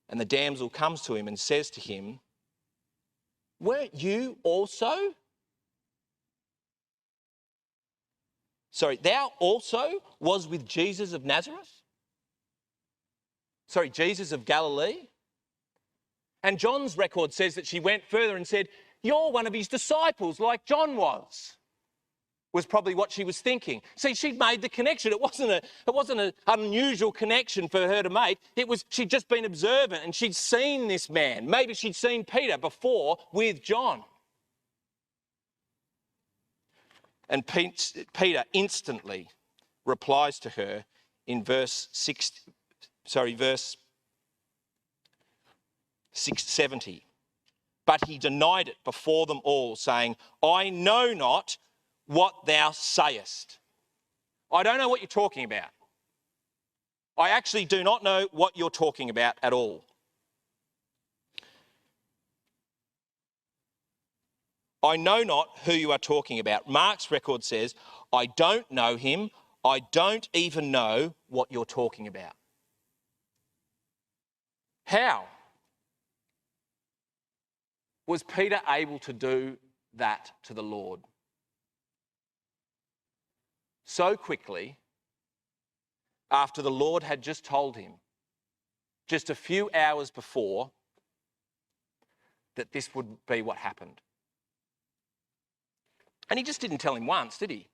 Speaker 1: And the damsel comes to him and says to him, "Weren't you also? Thou also was with Jesus of Nazareth?" Jesus of Galilee. And John's record says that she went further and said, "You're one of his disciples like John was." Was probably what she was thinking. See, she'd made the connection. It wasn't an unusual connection for her to make. She'd just been observant and she'd seen this man. Maybe she'd seen Peter before with John. And Peter instantly replies to her in verse 670. But he denied it before them all, saying, "I know not what thou sayest." I don't know what you're talking about. I actually do not know what you're talking about at all. I know not who you are talking about. Mark's record says, "I don't know him. I don't even know what you're talking about." How was Peter able to do that to the Lord so quickly after the Lord had just told him just a few hours before that this would be what happened? And he just didn't tell him once, did he?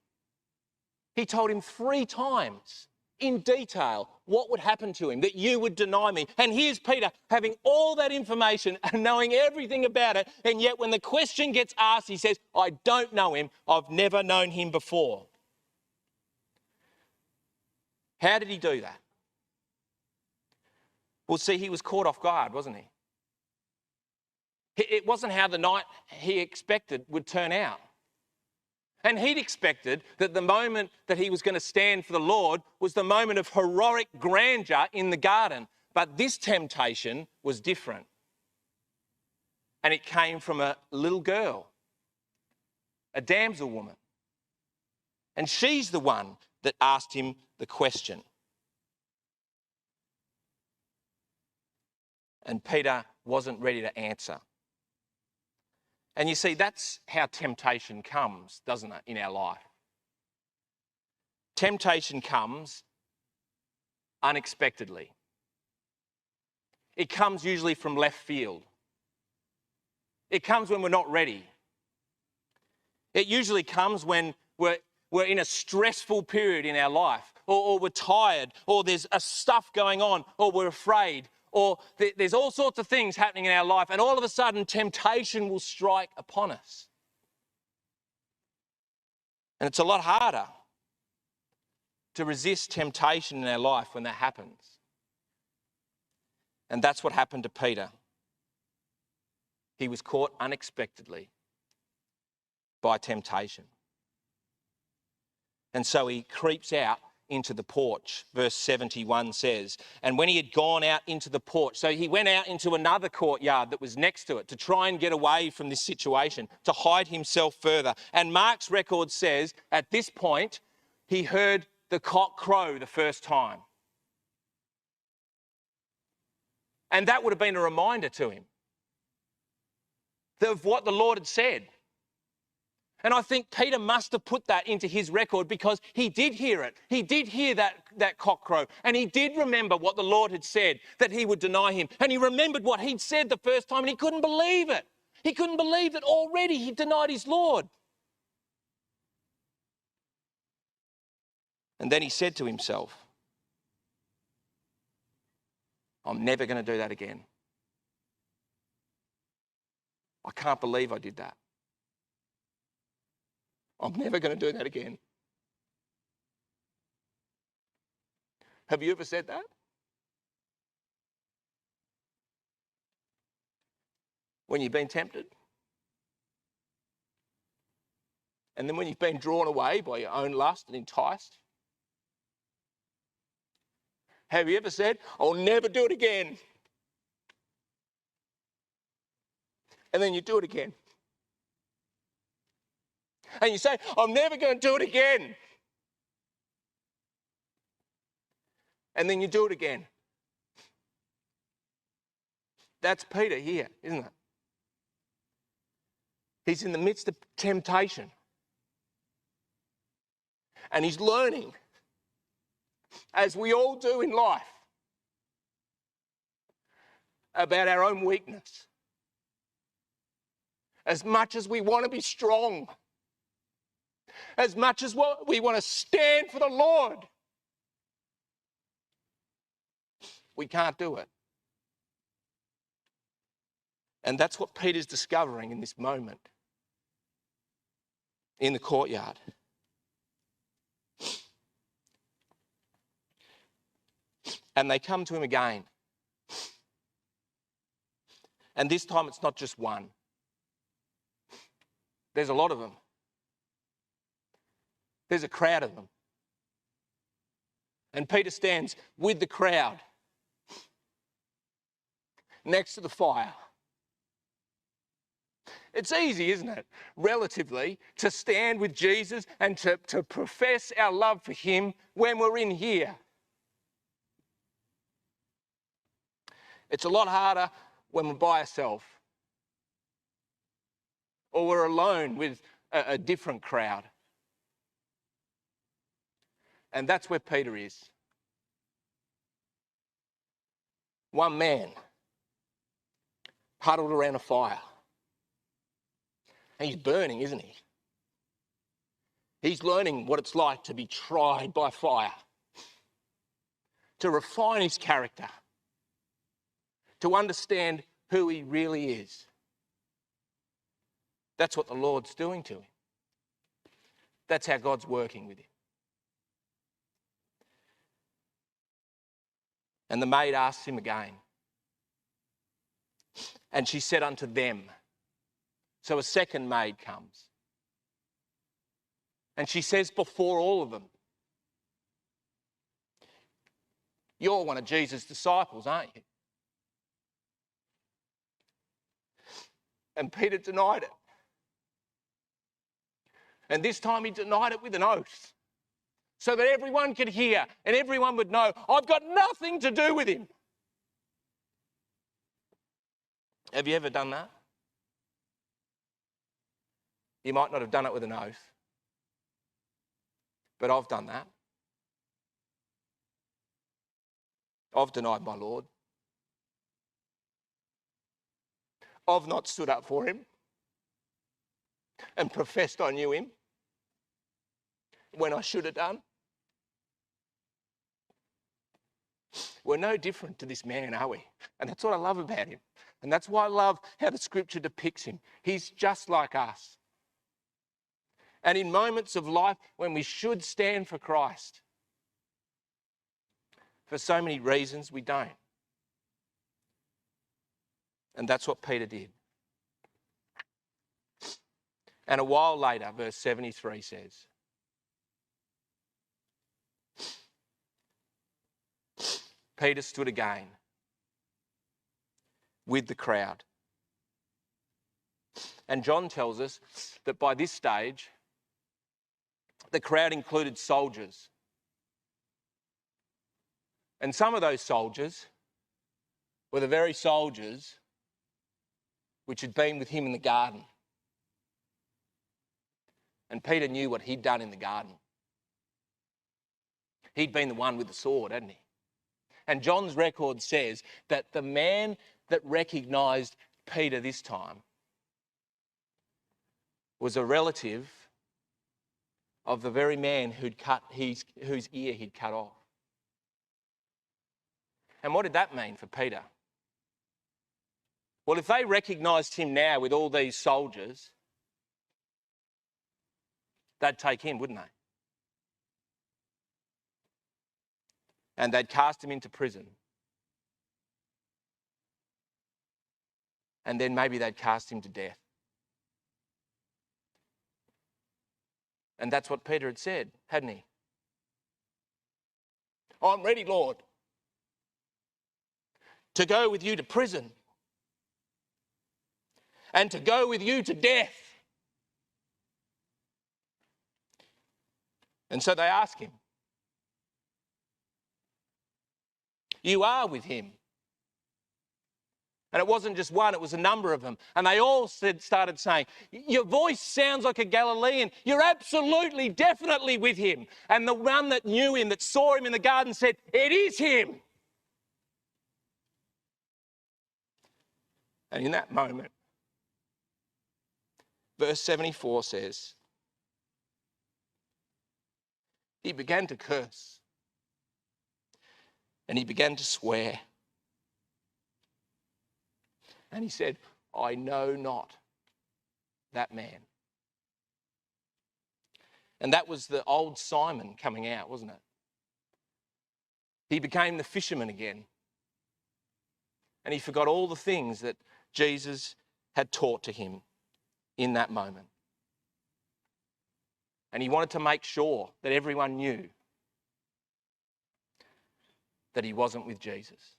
Speaker 1: He told him 3 times in detail what would happen to him, that you would deny me. And here's Peter having all that information and knowing everything about it. And yet when the question gets asked, he says, "I don't know him. I've never known him before." How did he do that? Well, see, he was caught off guard, wasn't he? It wasn't how the night he expected would turn out. And he'd expected that the moment that he was going to stand for the Lord was the moment of heroic grandeur in the garden. But this temptation was different. And it came from a little girl, a damsel woman. And she's the one that asked him the question. And Peter wasn't ready to answer. And you see, that's how temptation comes, doesn't it, in our life? Temptation comes unexpectedly. It comes usually from left field. It comes when we're not ready. It usually comes when we're in a stressful period in our life, or we're tired, or there's stuff going on, or we're afraid, or there's all sorts of things happening in our life, and all of a sudden temptation will strike upon us. And it's a lot harder to resist temptation in our life when that happens. And that's what happened to Peter. He was caught unexpectedly by temptation. And so he creeps out into the porch, verse 71 says. And when he had gone out into the porch, so he went out into another courtyard that was next to it to try and get away from this situation, to hide himself further. And Mark's record says at this point, he heard the cock crow the first time. And that would have been a reminder to him of what the Lord had said. And I think Peter must have put that into his record because he did hear it. He did hear that cock crow. And he did remember what the Lord had said, that he would deny him. And he remembered what he'd said the first time and he couldn't believe it. He couldn't believe that already he denied his Lord. And then he said to himself, I'm never going to do that again. I can't believe I did that. I'm never going to do that again. Have you ever said that? When you've been tempted? And then when you've been drawn away by your own lust and enticed? Have you ever said, I'll never do it again? And then you do it again. And you say, I'm never going to do it again. And then you do it again. That's Peter here, isn't it? He's in the midst of temptation. And he's learning, as we all do in life, about our own weakness. As much as we want to be strong, as much as we want to stand for the Lord, we can't do it. And that's what Peter's discovering in this moment in the courtyard. And they come to him again. And this time it's not just one. There's a lot of them. There's a crowd of them. And Peter stands with the crowd next to the fire. It's easy, isn't it, relatively, to stand with Jesus and to profess our love for him when we're in here. It's a lot harder when we're by ourselves or we're alone with a different crowd. And that's where Peter is. One man huddled around a fire. And he's burning, isn't he? He's learning what it's like to be tried by fire, to refine his character, to understand who he really is. That's what the Lord's doing to him. That's how God's working with him. And the maid asks him again. And she said unto them. So a second maid comes. And she says before all of them, you're one of Jesus' disciples, aren't you? And Peter denied it. And this time he denied it with an oath, so that everyone could hear and everyone would know, I've got nothing to do with him. Have you ever done that? You might not have done it with an oath, but I've done that. I've denied my Lord. I've not stood up for him and professed I knew him when I should have done. We're no different to this man, are we? And that's what I love about him. And that's why I love how the scripture depicts him. He's just like us. And in moments of life when we should stand for Christ, for so many reasons we don't. And that's what Peter did. And a while later, verse 73 says, Peter stood again with the crowd. And John tells us that by this stage, the crowd included soldiers. And some of those soldiers were the very soldiers which had been with him in the garden. And Peter knew what he'd done in the garden. He'd been the one with the sword, hadn't he? And John's record says that the man that recognised Peter this time was a relative of the very man whose ear he'd cut off. And what did that mean for Peter? Well, if they recognised him now with all these soldiers, they'd take him, wouldn't they? And they'd cast him into prison. And then maybe they'd cast him to death. And that's what Peter had said, hadn't he? I'm ready, Lord, to go with you to prison and to go with you to death. And so they ask him, you are with him. And it wasn't just one, it was a number of them. And they all started saying, your voice sounds like a Galilean. You're absolutely, definitely with him. And the one that knew him, that saw him in the garden said, it is him. And in that moment, verse 74 says, he began to curse and he began to swear. And he said, I know not that man. And that was the old Simon coming out, wasn't it? He became the fisherman again. And he forgot all the things that Jesus had taught to him in that moment. And he wanted to make sure that everyone knew that he wasn't with Jesus.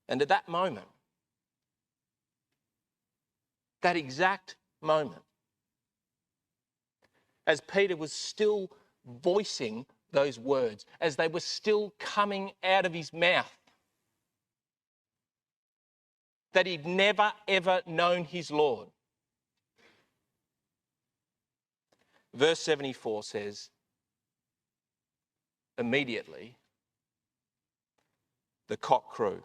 Speaker 1: And at that moment, that exact moment, as Peter was still voicing those words, as they were still coming out of his mouth, that he'd never ever known his Lord. Verse 74 says, immediately the cock crew.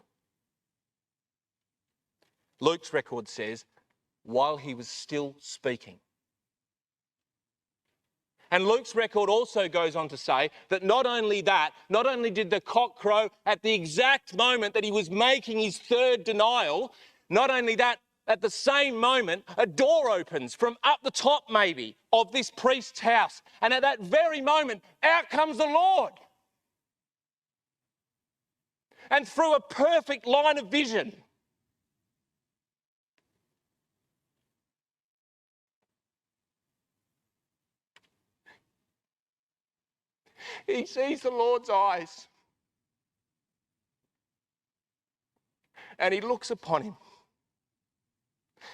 Speaker 1: Luke's record says, while he was still speaking. And Luke's record also goes on to say that not only did the cock crow at the exact moment that he was making his third denial, not only that, at the same moment, a door opens from up the top maybe of this priest's house. And at that very moment, out comes the Lord. And through a perfect line of vision, he sees the Lord's eyes and he looks upon him.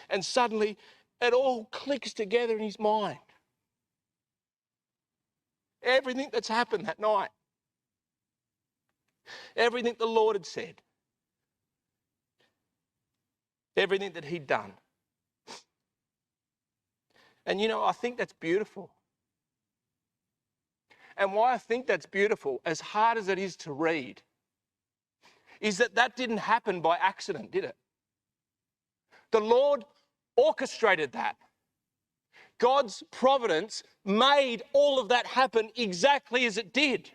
Speaker 1: And suddenly it all clicks together in his mind. Everything that's happened that night. Everything the Lord had said. everything that he'd done. And I think that's beautiful. And why I think that's beautiful, as hard as it is to read, is that didn't happen by accident, did it? The Lord orchestrated that. God's providence made all of that happen exactly as it did.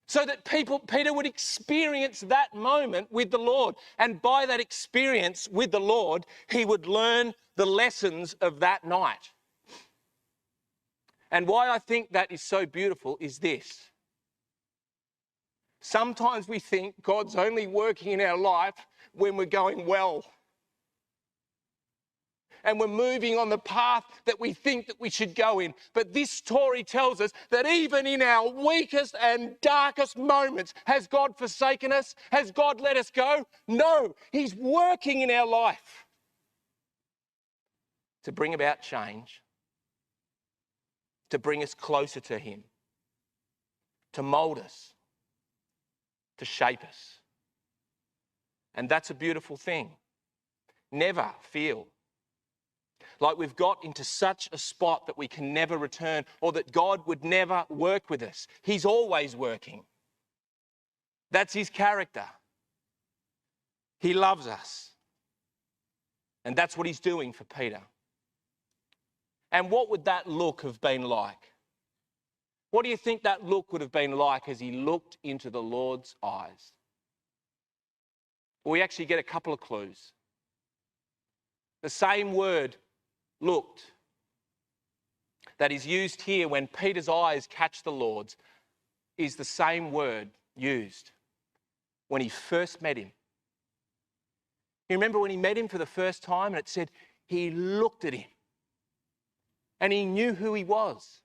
Speaker 1: So that Peter would experience that moment with the Lord. And by that experience with the Lord, he would learn the lessons of that night. And why I think that is so beautiful is this. Sometimes we think God's only working in our life when we're going well. And we're moving on the path that we think that we should go in. But this story tells us that even in our weakest and darkest moments, has God forsaken us? Has God let us go? No, he's working in our life to bring about change, to bring us closer to him, to mould us, to shape us. And that's a beautiful thing. Never feel like we've got into such a spot that we can never return, or that God would never work with us. He's always working. That's his character. He loves us. And that's what he's doing for Peter. And what would that look have been like? What do you think that look would have been like as he looked into the Lord's eyes? Well, we actually get a couple of clues. The same word, looked, that is used here when Peter's eyes catch the Lord's, is the same word used when he first met him. You remember when he met him for the first time and it said he looked at him and he knew who he was.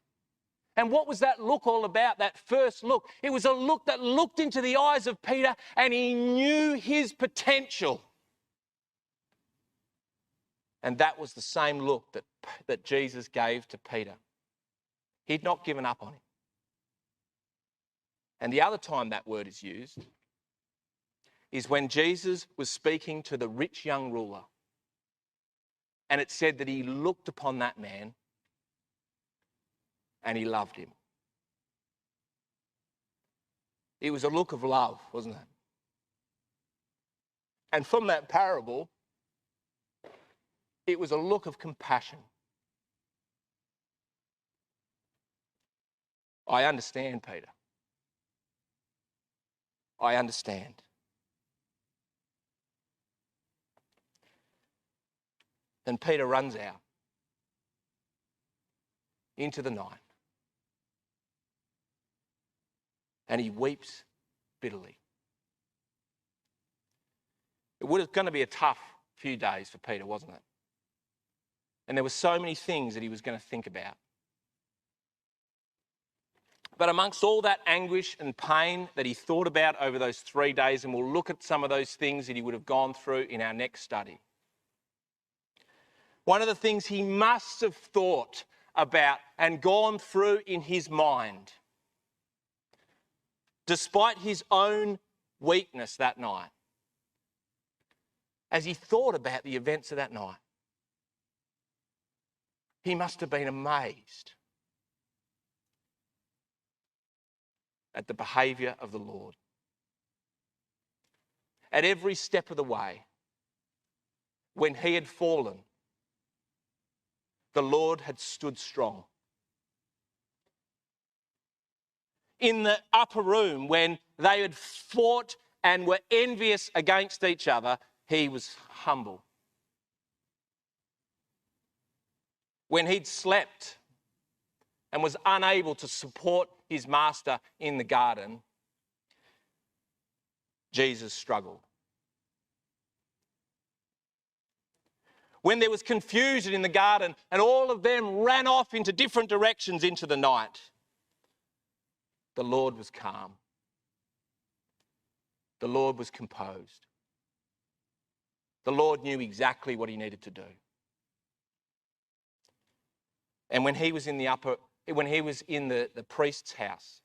Speaker 1: And what was that look all about, that first look? It was a look that looked into the eyes of Peter and he knew his potential. And that was the same look that Jesus gave to Peter. He'd not given up on him. And the other time that word is used is when Jesus was speaking to the rich young ruler. And it said that he looked upon that man and he loved him. It was a look of love, wasn't it? And from that parable, it was a look of compassion. I understand, Peter. I understand. And Peter runs out into the night and he weeps bitterly. It was going to be a tough few days for Peter, wasn't it? And there were so many things that he was going to think about. But amongst all that anguish and pain that he thought about over those 3 days, and we'll look at some of those things that he would have gone through in our next study. One of the things he must have thought about and gone through in his mind, despite his own weakness that night, as he thought about the events of that night, he must have been amazed at the behaviour of the Lord. At every step of the way, when he had fallen, the Lord had stood strong. In the upper room, when they had fought and were envious against each other, he was humble. When he'd slept and was unable to support his master in the garden, Jesus struggled. When there was confusion in the garden and all of them ran off into different directions into the night, the Lord was calm. The Lord was composed. The Lord knew exactly what he needed to do. And when he was in the priest's house,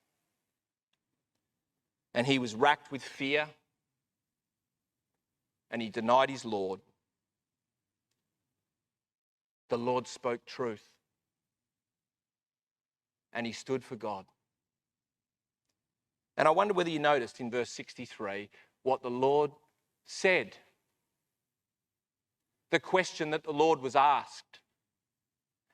Speaker 1: and he was racked with fear, and he denied his Lord, the Lord spoke truth. And he stood for God. And I wonder whether you noticed in verse 63 what the Lord said. The question that the Lord was asked.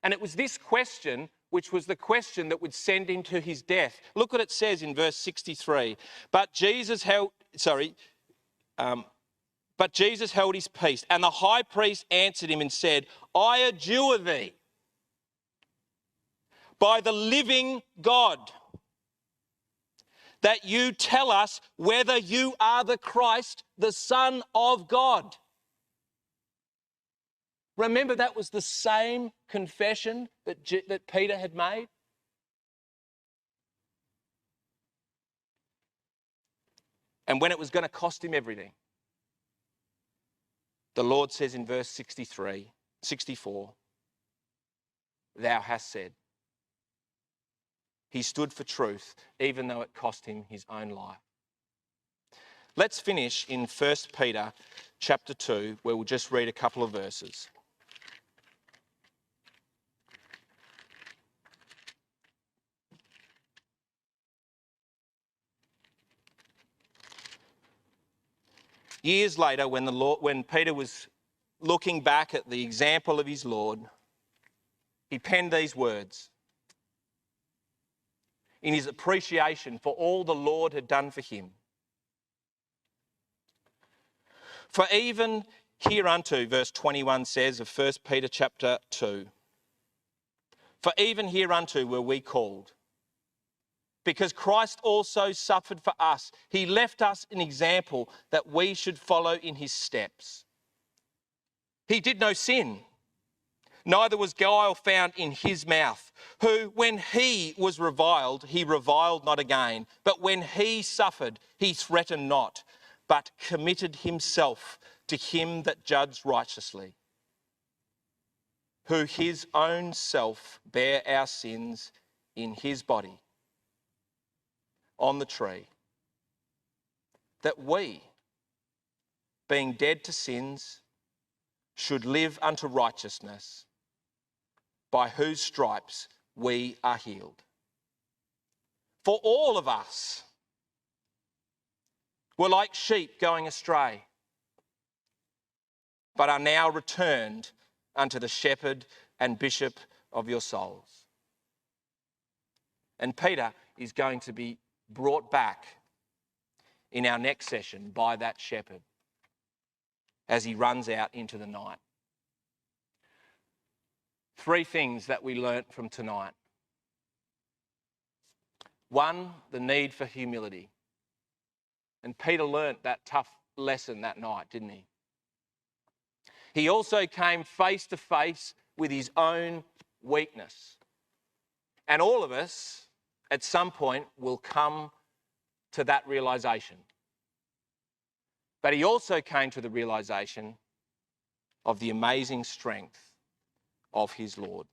Speaker 1: And it was this question which was the question that would send him to his death. Look what it says in verse 63. But Jesus held his peace, and the high priest answered him and said, I adjure thee by the living God, that you tell us whether you are the Christ, the Son of God. Remember, that was the same confession that Peter had made. And when it was going to cost him everything, the Lord says in verse 64, thou hast said. He stood for truth, even though it cost him his own life. Let's finish in 1 Peter chapter 2, where we'll just read a couple of verses. Years later, when Peter was looking back at the example of his Lord, he penned these words in his appreciation for all the Lord had done for him. For even hereunto, verse 21 says of 1 Peter chapter 2, for even hereunto were we called, because Christ also suffered for us. He left us an example that we should follow in his steps. He did no sin, neither was guile found in his mouth, who, when he was reviled, he reviled not again. But when he suffered, he threatened not, but committed himself to him that judged righteously, who his own self bare our sins in his body on the tree, that we, being dead to sins, should live unto righteousness, by whose stripes we are healed. For all of us were like sheep going astray, but are now returned unto the shepherd and bishop of your souls. And Peter is going to be brought back in our next session by that shepherd as he runs out into the night. 3 things that we learnt from tonight. 1, the need for humility. And Peter learnt that tough lesson that night, didn't he? He also came face to face with his own weakness. And all of us, at some point, will come to that realisation. But he also came to the realisation of the amazing strength of his Lord.